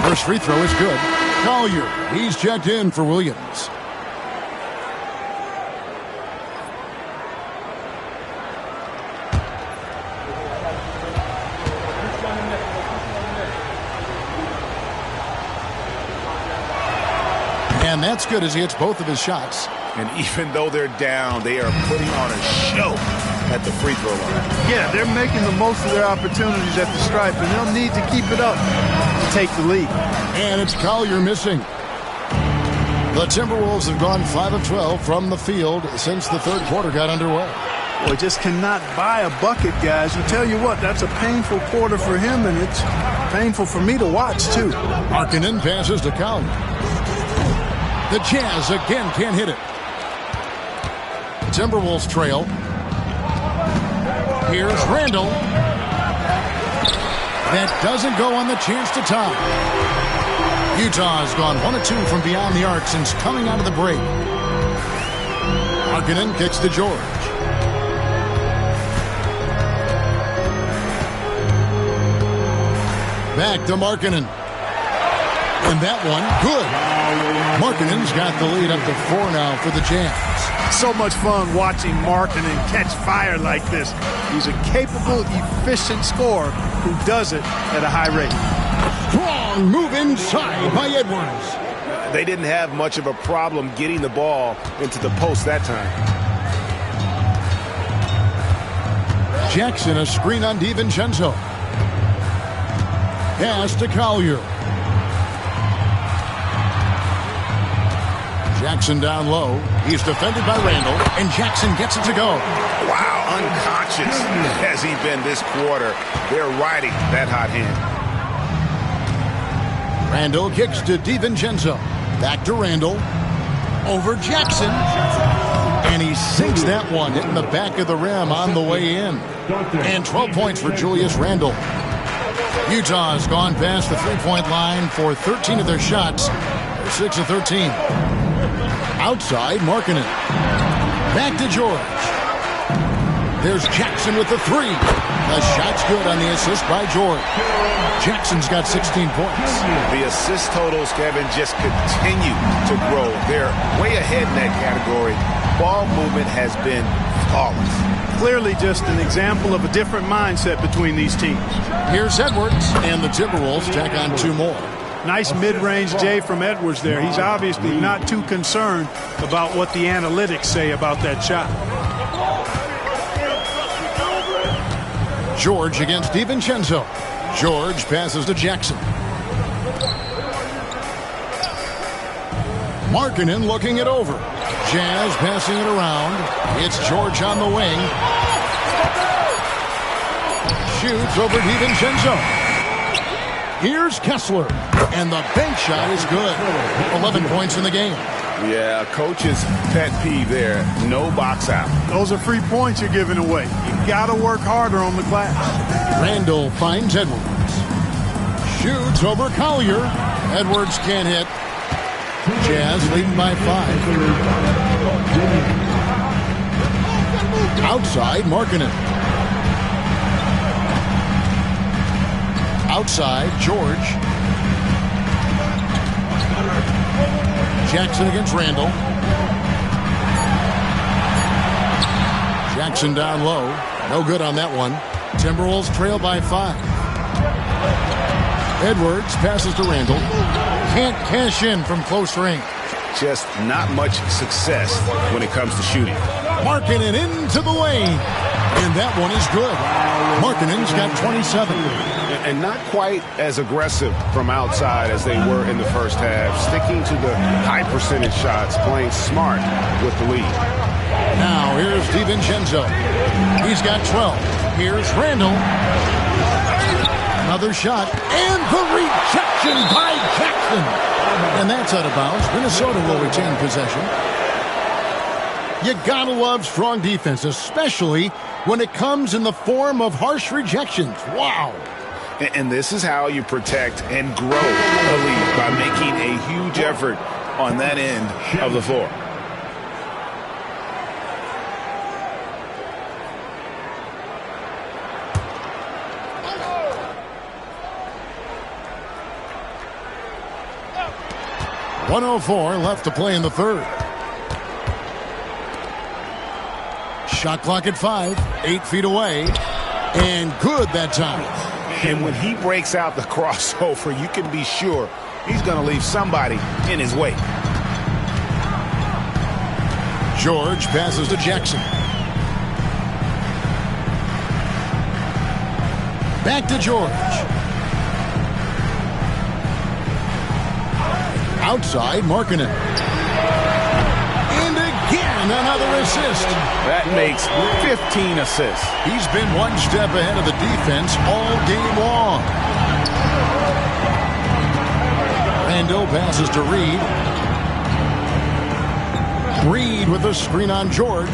First free throw is good. Collier, he's checked in for Williams. And that's good as he hits both of his shots. And even though they're down, they are putting on a show at the free throw line. Yeah, they're making the most of their opportunities at the stripe, and they'll need to keep it up to take the lead. And it's Collier missing. The Timberwolves have gone 5 of 12 from the field since the third quarter got underway. Well, just cannot buy a bucket, guys. And tell you what, that's a painful quarter for him, and it's painful for me to watch, too. Markkanen passes to Collier. The Jazz again can't hit it. Timberwolves trail. Here's Randall. That doesn't go on the chance to tie. Utah has gone 1 of 2 from beyond the arc since coming out of the break. Markkanen kicks to George. Back to Markkanen. And that one, good. Markkanen's got the lead up to 4 now for the Jazz. So much fun watching Markkanen catch fire like this. He's a capable, efficient scorer who does it at a high rate. Strong move inside by Edwards. They didn't have much of a problem getting the ball into the post that time. Jackson, a screen on DiVincenzo. Pass to Collier. Jackson down low. He's defended by Randall, and Jackson gets it to go. Wow, unconscious has he been this quarter. They're riding that hot hand. Randall kicks to DiVincenzo. Back to Randall. Over Jackson. And he sinks that one, hitting the back of the rim on the way in. And 12 points for Julius Randall. Utah has gone past the three-point line for 13 of their shots. They're 6 of 13. Outside, Markkanen. Back to George. There's Jackson with the 3. The shot's good on the assist by George. Jackson's got 16 points. The assist totals, Kevin, just continue to grow. They're way ahead in that category. Ball movement has been flawless. Clearly just an example of a different mindset between these teams. Here's Edwards, and the Timberwolves tack on 2 more. Nice mid-range J from Edwards there. He's obviously not too concerned about what the analytics say about that shot. George against DiVincenzo. George passes to Jackson. Markkanen looking it over. Jazz passing it around. It's George on the wing. Shoots over DiVincenzo. Here's Kessler. And the bank shot is good. 11 points in the game. Yeah, coach's pet peeve there. No box out. Those are free points you're giving away. You got to work harder on the glass. Randall finds Edwards. Shoots over Collier. Edwards can't hit. Jazz leading by 5. Outside, Markkanen. Outside, George. Jackson against Randall. Jackson down low. No good on that one. Timberwolves trail by 5. Edwards passes to Randall. Can't cash in from close range. Just not much success when it comes to shooting. Markkanen into the lane. And that one is good. Markkanen's got 27. And not quite as aggressive from outside as they were in the first half. Sticking to the high percentage shots, playing smart with the lead. Now here's DiVincenzo. He's got 12. Here's Randall. Another shot. And the rejection by Jackson. And that's out of bounds. Minnesota will retain possession. You gotta love strong defense, especially when it comes in the form of harsh rejections. Wow. And this is how you protect and grow a lead, by making a huge effort on that end of the floor. .104 left to play in the third. Shot clock at 5, 8 feet away, and good that time. And when he breaks out the crossover, you can be sure he's going to leave somebody in his way. George passes to Jackson. Back to George. Outside, Markkanen. And again, another assist. That makes 15 assists. He's been one step ahead of the defense all game long. Randall passes to Reed. Reed with a screen on George.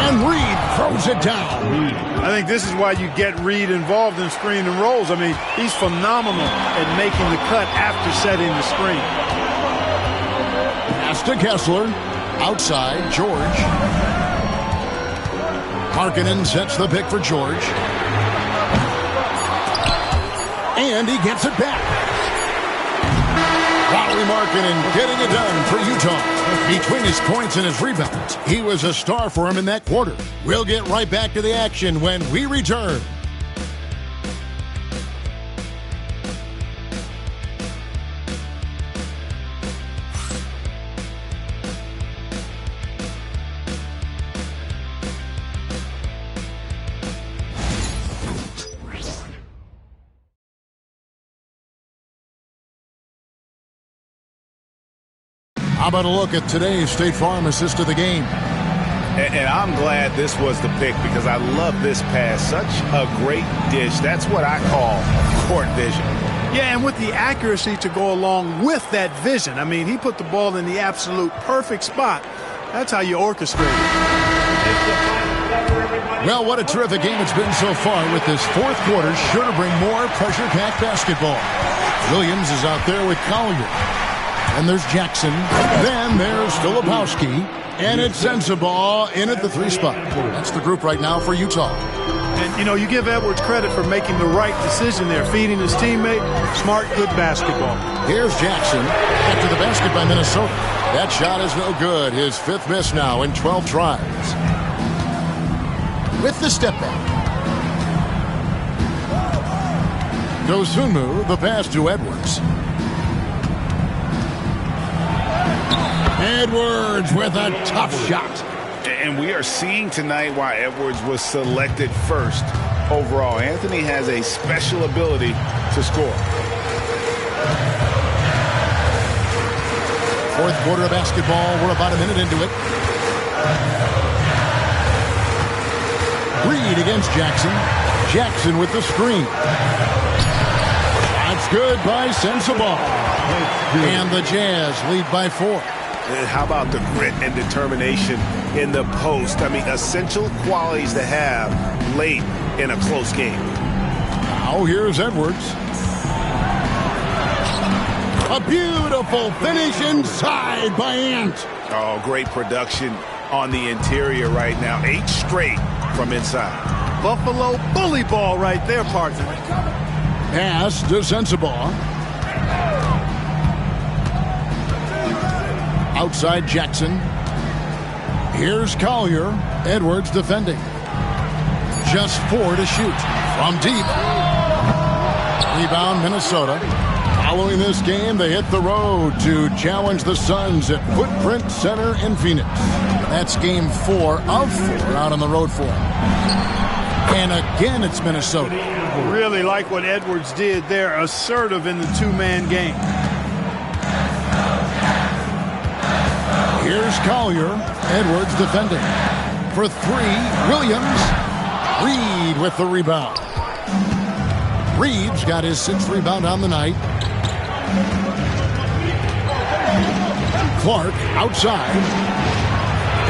And Reed throws it down. I think this is why you get Reed involved in screen and rolls. I mean, he's phenomenal at making the cut after setting the screen. Pass to Kessler. Outside, George. Markkanen sets the pick for George. And he gets it back. Lauri Markkanen getting it done for Utah. Between his points and his rebounds, he was a star for him in that quarter. We'll get right back to the action when we return. How about a look at today's State Farm assist of the game? And I'm glad this was the pick, because I love this pass. Such a great dish. That's what I call court vision. Yeah, and with the accuracy to go along with that vision. I mean, he put the ball in the absolute perfect spot. That's how you orchestrate it. Well, what a terrific game it's been so far, with this fourth quarter sure to bring more pressure-packed basketball. Williams is out there with Collier. And there's Jackson. Then there's Filipowski. And it's Sensabaugh in at the 3 spot. That's the group right now for Utah. And, you know, you give Edwards credit for making the right decision there, feeding his teammate. Smart, good basketball. Here's Jackson after the basket by Minnesota. That shot is no good. His 5th miss now in 12 tries. With the step back. Dosunmu, the pass to Edwards. Edwards with a tough shot. And we are seeing tonight why Edwards was selected first overall. Anthony has a special ability to score. Fourth quarter of basketball. We're about a minute into it. Reed against Jackson. Jackson with the screen. That's good by Sensabaugh. And the Jazz lead by 4. How about the grit and determination in the post? I mean, essential qualities to have late in a close game. Now here's Edwards. A beautiful finish inside by Ant. Oh, great production on the interior right now. 8 straight from inside. Buffalo bully ball right there, partner. Pass to Sensabaugh. Outside Jackson. Here's Collier. Edwards defending. Just 4 to shoot. From deep. Rebound Minnesota. Following this game, they hit the road to challenge the Suns at Footprint Center in Phoenix. That's game 4 of 4 out on the road for them. And again, it's Minnesota. Really like what Edwards did there. Assertive in the 2-man game. Here's Collier. Edwards defending. For 3, Williams. Reed with the rebound. Reed's got his 6th rebound on the night. Clark outside.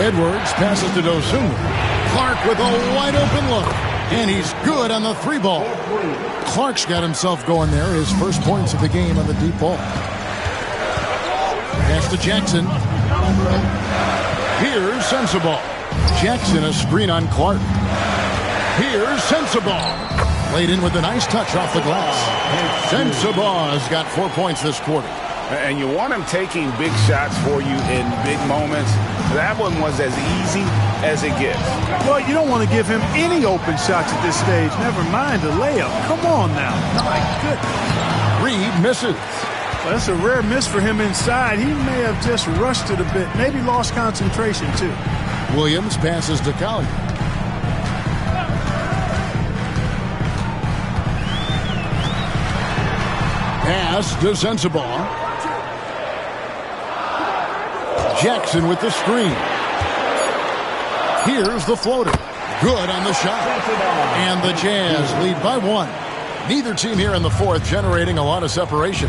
Edwards passes to Dosunmu. Clark with a wide-open look. And he's good on the 3-ball. Clark's got himself going there. His first points of the game on the deep ball. Pass to Jackson. Here's Sensabaugh. Jackson a screen on Clark. Here's Sensabaugh. Laid in with a nice touch off the glass. Sensabaugh has got 4 points this quarter. And you want him taking big shots for you in big moments. That one was as easy as it gets. Well, you don't want to give him any open shots at this stage. Never mind a layup. Come on now. My goodness. Reed misses. Well, that's a rare miss for him inside. He may have just rushed it a bit. Maybe lost concentration, too. Williams passes to Collier. Pass to Sensabaugh. Jackson with the screen. Here's the floater. Good on the shot. And the Jazz lead by 1. Neither team here in the fourth generating a lot of separation.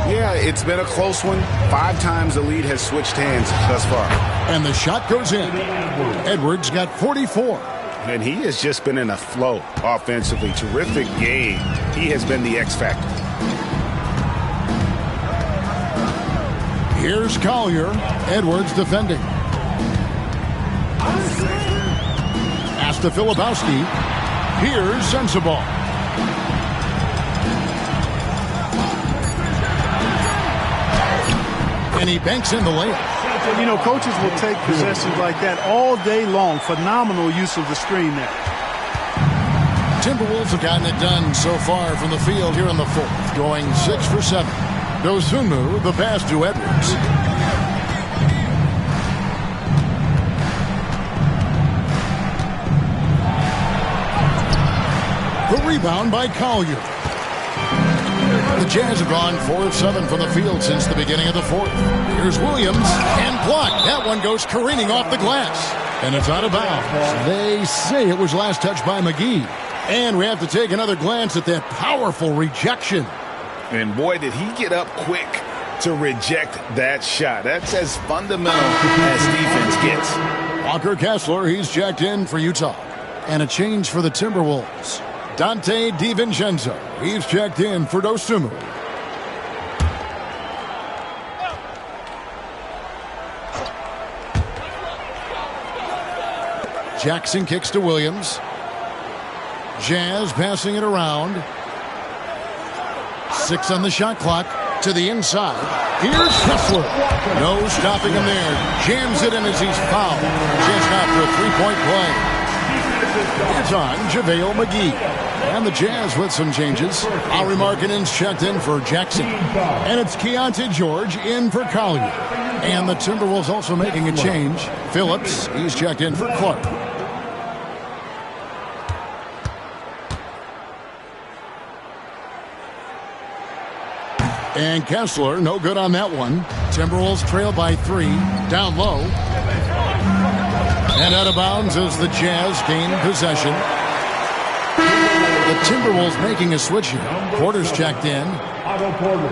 Yeah, it's been a close one. 5 times the lead has switched hands thus far. And the shot goes in. Edwards got 44. And he has just been in a flow offensively. Terrific game. He has been the X factor. Here's Collier. Edwards defending. Pass to Filipowski. Here's Sensabaugh. And he banks in the layup. You know, coaches will take possessions like that all day long. Phenomenal use of the screen there. Timberwolves have gotten it done so far from the field here in the fourth, going 6 for 7. Dosunmu, the pass to Edwards. The rebound by Collier. The Jazz have gone 4 of 7 from the field since the beginning of the fourth. Here's Williams and blocked. That one goes careening off the glass. And it's out of bounds. They say it was last touched by McGee. And we have to take another glance at that powerful rejection. And boy, did he get up quick to reject that shot. That's as fundamental as defense gets. Walker Kessler, he's checked in for Utah. And a change for the Timberwolves. Dante DiVincenzo, he's checked in for Dosunmu. Jackson kicks to Williams. Jazz passing it around. 6 on the shot clock. To the inside. Here's Kessler. No stopping him there. Jams it in as he's fouled. Just after a 3-point play. It's on JaVale McGee. And the Jazz with some changes. Lauri Markkanen's checked in for Jackson. And it's Keontae George in for Collier. And the Timberwolves also making a change. Phillips, he's checked in for Clark. And Kessler, no good on that one. Timberwolves trail by 3. Down low. And out of bounds as the Jazz gain possession. The Timberwolves making a switch here. Porter's checked in. Otto Porter.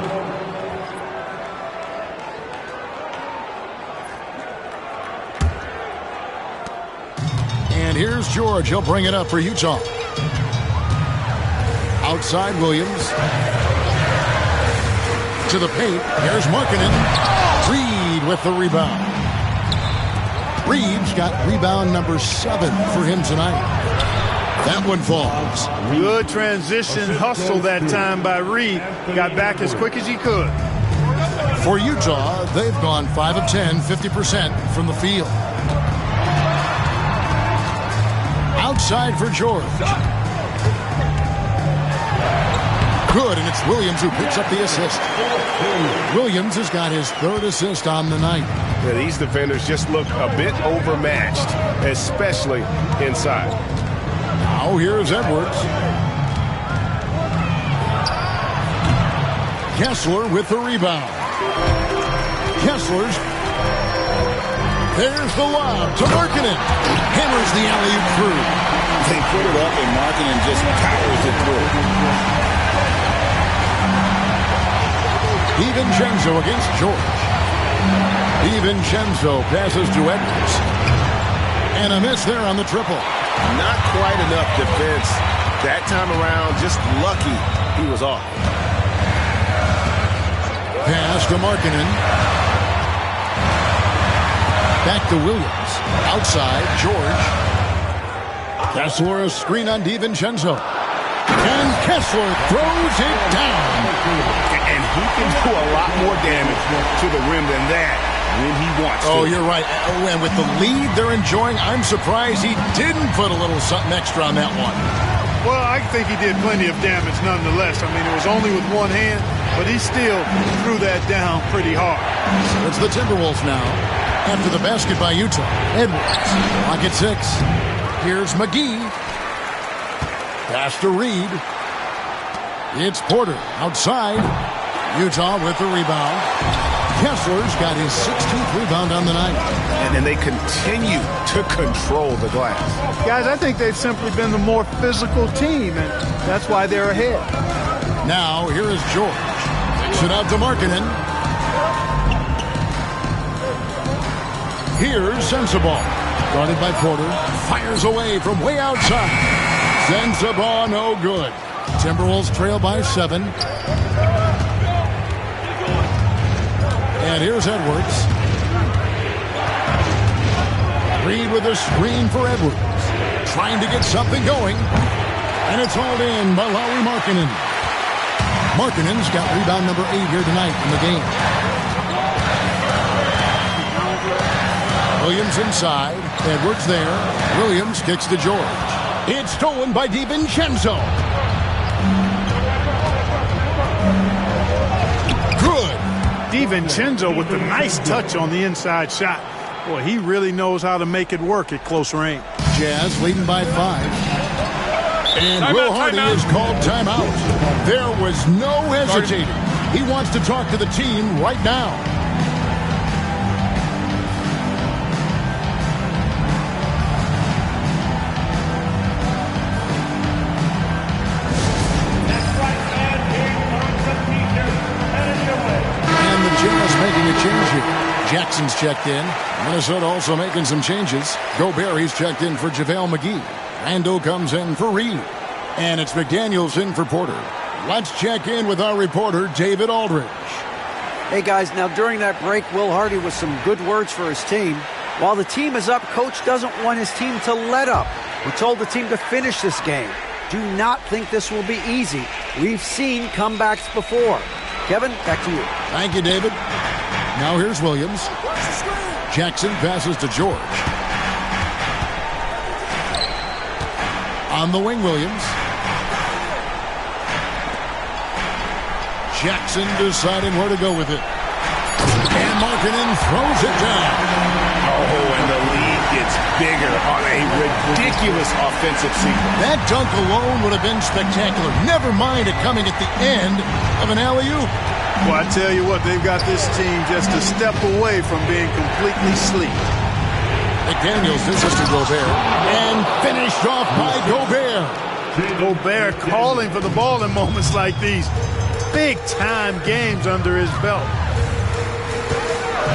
And here's George. He'll bring it up for Utah. Outside Williams. To the paint. Here's Markkanen. Reed with the rebound. Reed's got rebound number 7 for him tonight. That one falls. Good transition hustle that time by Reed. Got back as quick as he could. For Utah, they've gone 5 of 10, 50% from the field. Outside for George. Good, and it's Williams who picks up the assist. Williams has got his 3rd assist on the night. Yeah, these defenders just look a bit overmatched, especially inside. Now here's Edwards. Kessler with the rebound. Kessler's. There's the lob to Markkanen. Hammers the alley-oop through. They put it up and Markkanen just powers it through. DiVincenzo against George. DiVincenzo passes to Edwards. And a miss there on the triple. Not quite enough defense that time around. Just lucky he was off. Pass to Markkanen. Back to Williams. Outside, George. Kessler, a screen on DiVincenzo. And Kessler throws it down. And he can do a lot more damage to the rim than that when he wants to. Oh, you're right. And with the lead they're enjoying, I'm surprised he didn't put a little something extra on that one. Well, I think he did plenty of damage nonetheless. I mean, it was only with one hand, but he still threw that down pretty hard. So it's the Timberwolves now. After the basket by Utah. Edwards. Clock at 6. Here's McGee. Pass to Reed. It's Porter outside. Utah with the rebound. Kessler's got his 16th rebound on the night. And then they continue to control the glass. Guys, I think they've simply been the more physical team, and that's why they're ahead. Now, here is George. Kicks it out to Markkanen. Here's Sensabaugh. Guarded by Porter. Fires away from way outside. Sensabaugh, no good. Timberwolves trail by 7. And here's Edwards. Reed with a screen for Edwards. Trying to get something going. And it's hauled in by Lauri Markkanen. Markkanen's got rebound number 8 here tonight in the game. Williams inside. Edwards there. Williams kicks to George. It's stolen by DiVincenzo. Good. DiVincenzo with the nice touch on the inside shot. Boy, he really knows how to make it work at close range. Jazz leading by 5. And Will Hardy is called timeout. There was no hesitating. He wants to talk to the team right now. And the Jazz making a change here. Jackson's checked in. Minnesota also making some changes. Gobert, he's checked in for JaVale McGee. Randle comes in for Reed. And it's McDaniels in for Porter. Let's check in with our reporter, David Aldridge. Hey, guys, now during that break, Will Hardy with some good words for his team. While the team is up, Coach doesn't want his team to let up. He told the team to finish this game. Do not think this will be easy. We've seen comebacks before. Kevin, back to you. Thank you, David. Now here's Williams. Jackson passes to George. On the wing, Williams. Jackson deciding where to go with it. And Markkanen throws it down. Oh, and the lead gets bigger on a ridiculous offensive sequence. That dunk alone would have been spectacular. Never mind it coming at the end of an alley-oop. Well, I tell you what, they've got this team just a step away from being completely asleep. McDaniels, this is to Gobert. And finished off by Gobert. Gobert calling for the ball in moments like these. Big-time games under his belt.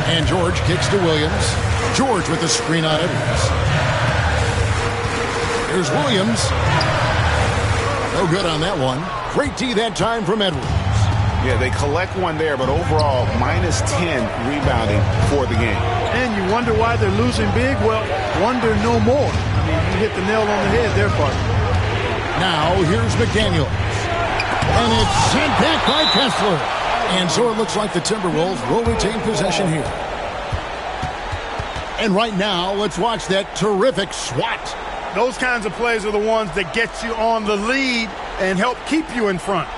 And George kicks to Williams. George with the screen on Edwards. Here's Williams. No good on that one. Great D that time from Edwards. Yeah, they collect one there, but overall, minus 10 rebounding for the game. And you wonder why they're losing big? Well, wonder no more. I mean, you hit the nail on the head there, partner. Now, here's McDaniels. And it's sent back by Kessler. And so it looks like the Timberwolves will retain possession here. And right now, let's watch that terrific swat. Those kinds of plays are the ones that get you on the lead and help keep you in front.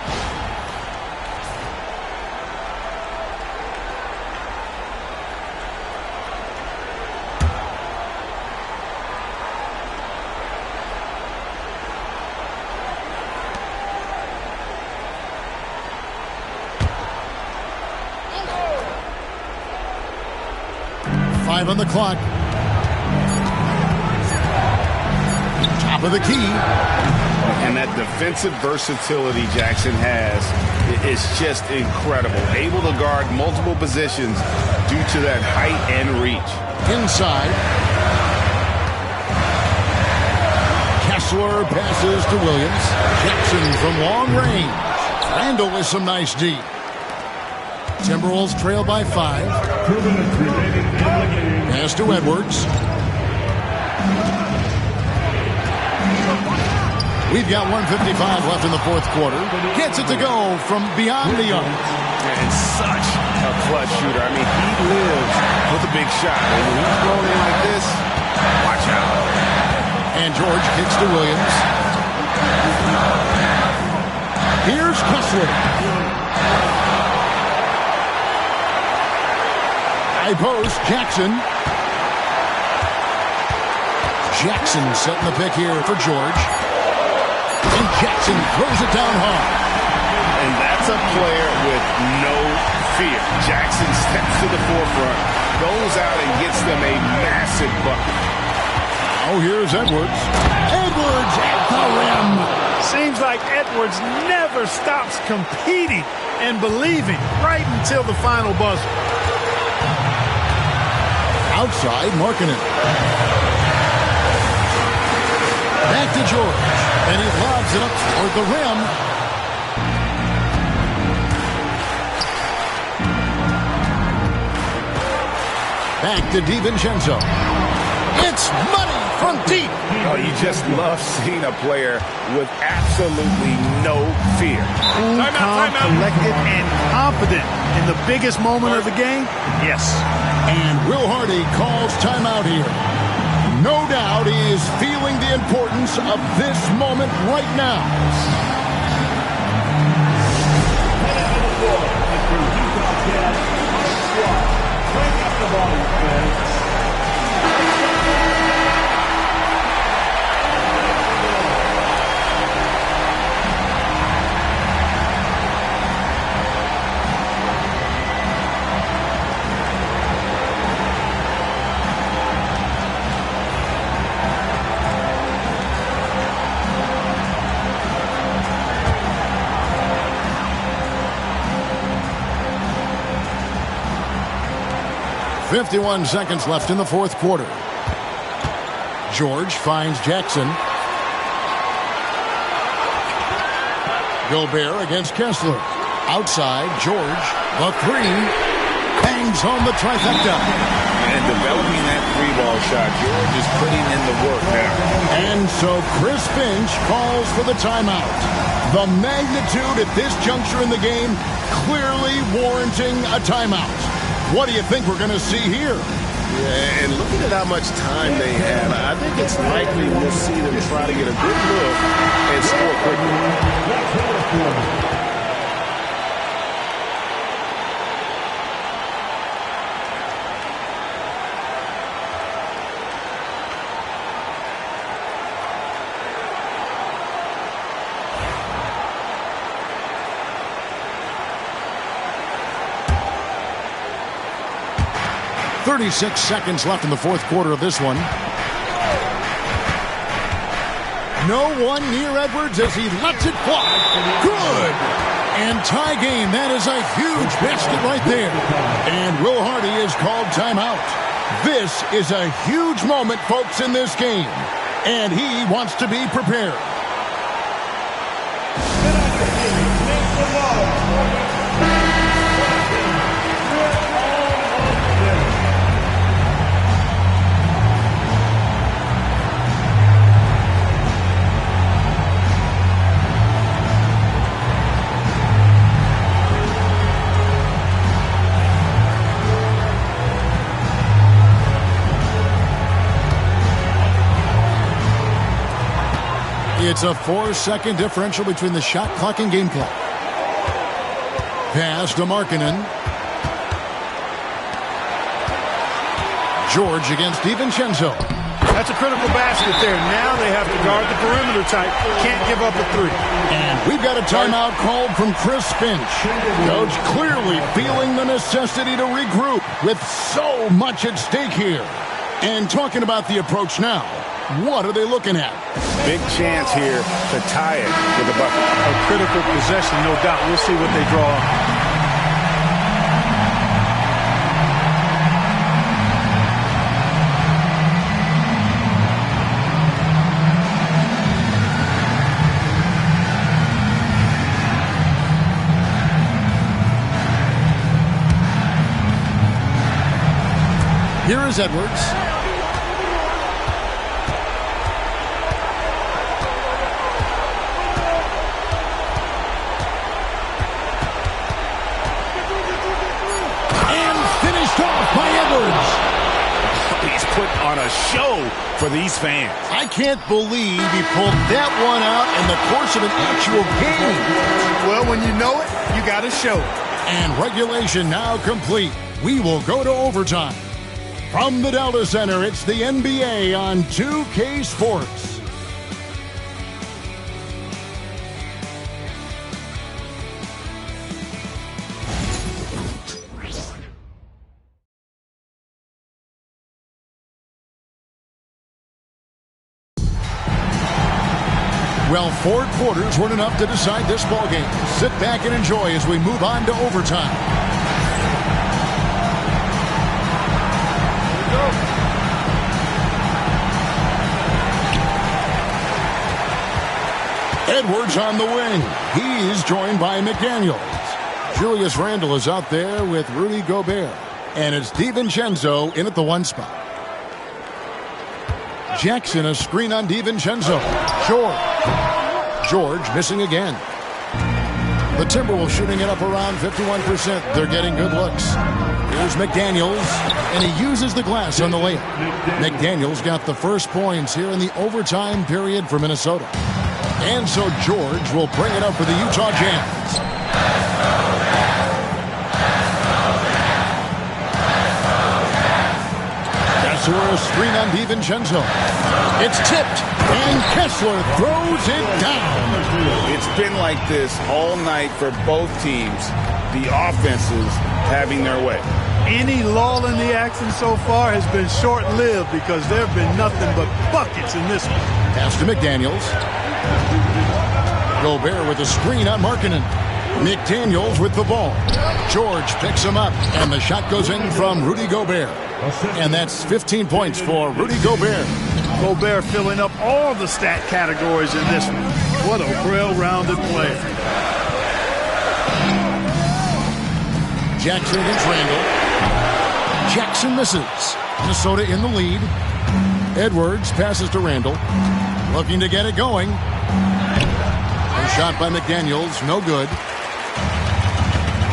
On the clock. Top of the key. And that defensive versatility Jackson has is just incredible. Able to guard multiple positions due to that height and reach. Inside. passes to Williams. Jackson from long range. Randall with some nice D. Timberwolves trail by 5. 2 minutes remaining in the game. Pass to Edwards. We've got 1:55 left in the fourth quarter. Gets it to go from beyond the arc. And such a clutch shooter. I mean, he lives with a big shot. And when he's going in like this, watch out. And George kicks to Williams. Here's Kessler. High post, Jackson. Jackson setting the pick here for George. And Jackson throws it down hard. And that's a player with no fear. Jackson steps to the forefront, goes out and gets them a massive bucket. Oh, here's Edwards. Edwards at the rim. Seems like Edwards never stops competing and believing right until the final buzzer. Outside, Markkanen. Back to George. And he lobs it up toward the rim. Back to DiVincenzo. It's money from deep. Oh, you just love seeing a player with absolutely no fear. Cool, calm, collected, and confident in the biggest moment of the game? Yes. And Will Hardy calls timeout here. No doubt he is feeling the importance of this moment right now. Bring up the ball, fans. 51 seconds left in the fourth quarter. George finds Jackson. Gobert against Kessler. Outside, George, the three, bangs home the trifecta. And developing that three-ball shot, George is putting in the work now. And so Chris Finch calls for the timeout. The magnitude at this juncture in the game clearly warranting a timeout. What do you think we're going to see here? Yeah, and looking at how much time they have, I think it's likely we'll see them try to get a good look and score quickly. 36 seconds left in the fourth quarter of this one. No one near Edwards as he lets it fly. Good! And tie game. That is a huge basket right there. And Will Hardy is called timeout. This is a huge moment, folks, in this game. And he wants to be prepared. It's a 4-second differential between the shot clock and game clock. Pass to Markkanen. George against DiVincenzo. That's a critical basket there. Now they have to guard the perimeter tight. Can't give up a three. And we've got a timeout called from Chris Finch. Coach clearly feeling the necessity to regroup with so much at stake here. And talking about the approach now, what are they looking at? Big chance here to tie it with a bucket. A critical possession, no doubt. We'll see what they draw up. is Edwards. And finished off by Edwards. He's put on a show for these fans. I can't believe he pulled that one out in the course of an actual game. Well, when you know it, you got to show it. And regulation now complete. We will go to overtime. From the Delta Center, it's the NBA on 2K Sports. Well, 4 quarters weren't enough to decide this ballgame. Sit back and enjoy as we move on to overtime. Edwards on the wing. He's joined by McDaniels. Julius Randle is out there with Rudy Gobert. And it's DiVincenzo in at the 1 spot. Jackson, a screen on DiVincenzo. George missing again. The Timberwolves shooting it up around 51%. They're getting good looks. Here's McDaniels, and he uses the glass on the layup. McDaniels got the first points here in the overtime period for Minnesota. And so George will bring it up for the Utah Jazz. Kessler, a screen on DiVincenzo. It's tipped, and Kessler throws it down. It's been like this all night for both teams. The offenses having their way. Any lull in the action so far has been short-lived because there have been nothing but buckets in this one. Pass to McDaniels. Gobert with a screen on Markkanen. McDaniels with the ball. George picks him up, and the shot goes in from Rudy Gobert. And that's 15 points for Rudy Gobert. Gobert filling up all the stat categories in this one. What a well-rounded player. Jackson against Randle. Jackson misses. Minnesota in the lead. Edwards passes to Randle. Looking to get it going. A shot by McDaniels, no good.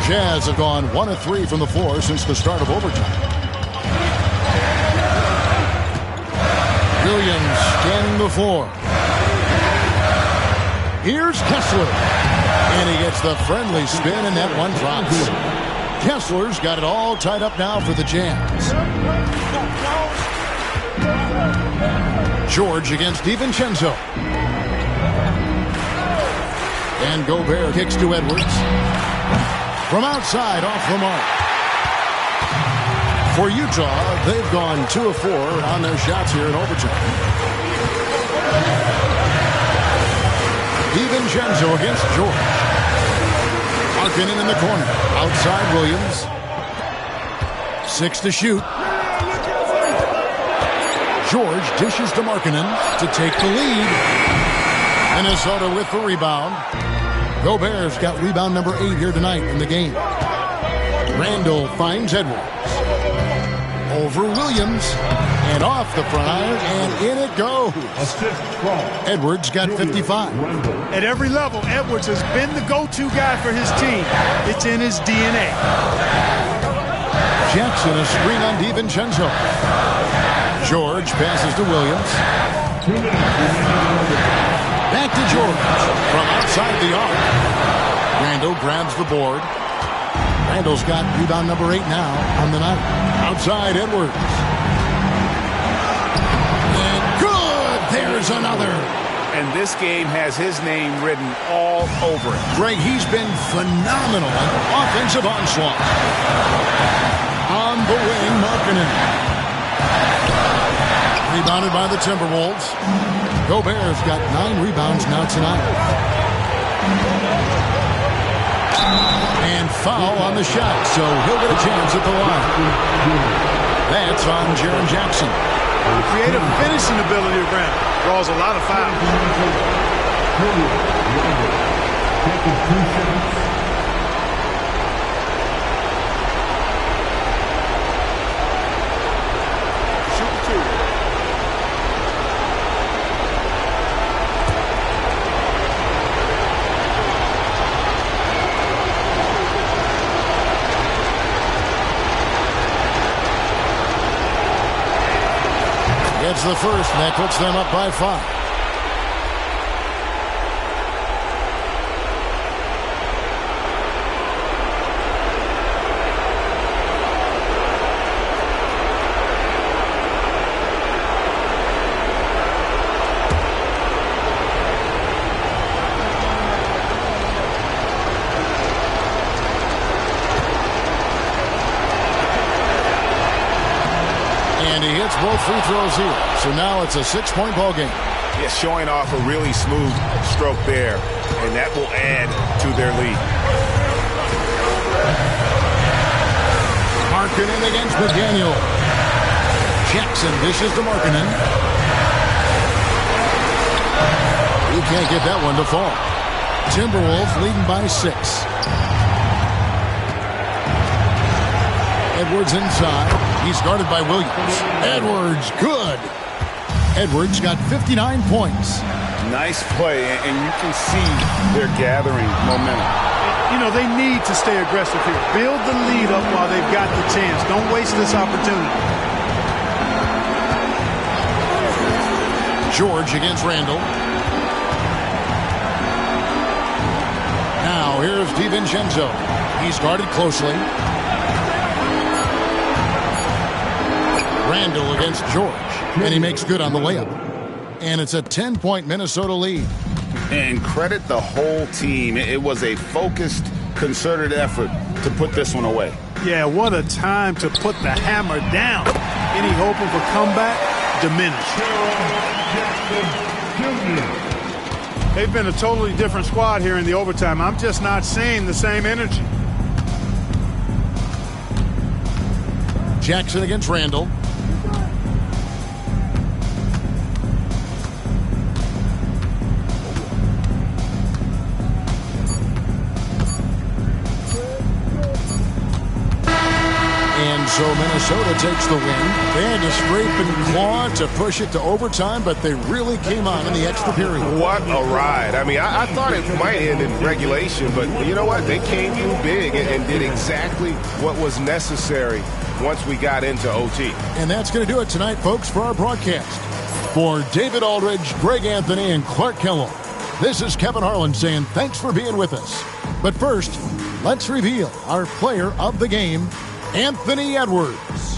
Jazz have gone 1 of 3 from the floor since the start of overtime. Williams scanning the floor. Here's Kessler. And he gets the friendly spin, and that one drops. Kessler's got it all tied up now for the Jazz. George against DiVincenzo. And Gobert kicks to Edwards. From outside, off the mark. For Utah, they've gone 2 of 4 on their shots here in overtime. DiVincenzo against George. Markkanen in the corner. Outside Williams. 6 to shoot. George dishes to Markkanen to take the lead. Minnesota with the rebound. Gobert's got rebound number 8 here tonight in the game. Randle finds Edwards. Over Williams. And off the front iron, and in it goes. Edwards got 55. At every level, Edwards has been the go-to guy for his team. It's in his DNA. Jackson, a screen on DiVincenzo. George passes to Williams. Back to George from outside the arc. Randle grabs the board. Randle's got rebound number 8 now on the night. Outside Edwards. And good! There's another. And this game has his name written all over it. Greg, he's been phenomenal on offensive onslaught. On the wing, Markkanen. Rebounded by the Timberwolves. Gobert's got 9 rebounds now tonight. And foul on the shot, so he'll get a chance at the line. That's on Jaren Jackson. The creative finishing ability of Randle draws a lot of fouls. the first, and that puts them up by 5. Both free throws here. So now it's a 6-point ball game. Yeah, showing off a really smooth stroke there, and that will add to their lead. Markkanen against McDaniel. Jackson dishes to Markkanen. He can't get that one to fall. Timberwolves leading by 6. Edwards inside. He's guarded by Williams. Edwards, good. Edwards got 59 points. Nice play, and you can see they're gathering momentum. You know, they need to stay aggressive here. Build the lead up while they've got the chance. Don't waste this opportunity. George against Randall. Now here's DiVincenzo. He's guarded closely. Randall against George, and he makes good on the layup. And it's a 10-point Minnesota lead. And credit the whole team. It was a focused, concerted effort to put this one away. Yeah, what a time to put the hammer down. Any hope of a comeback diminished. They've been a totally different squad here in the overtime. I'm just not seeing the same energy. Jackson against Randall. And so Minnesota takes the win. They had to scrape and claw to push it to overtime, but they really came on in the extra period. What a ride. I mean, I thought it might end in regulation, but you know what? They came through big and did exactly what was necessary once we got into OT. And that's going to do it tonight, folks, for our broadcast. For David Aldridge, Greg Anthony, and Clark Kellogg, this is Kevin Harlan saying thanks for being with us. But first, let's reveal our player of the game, Anthony Edwards.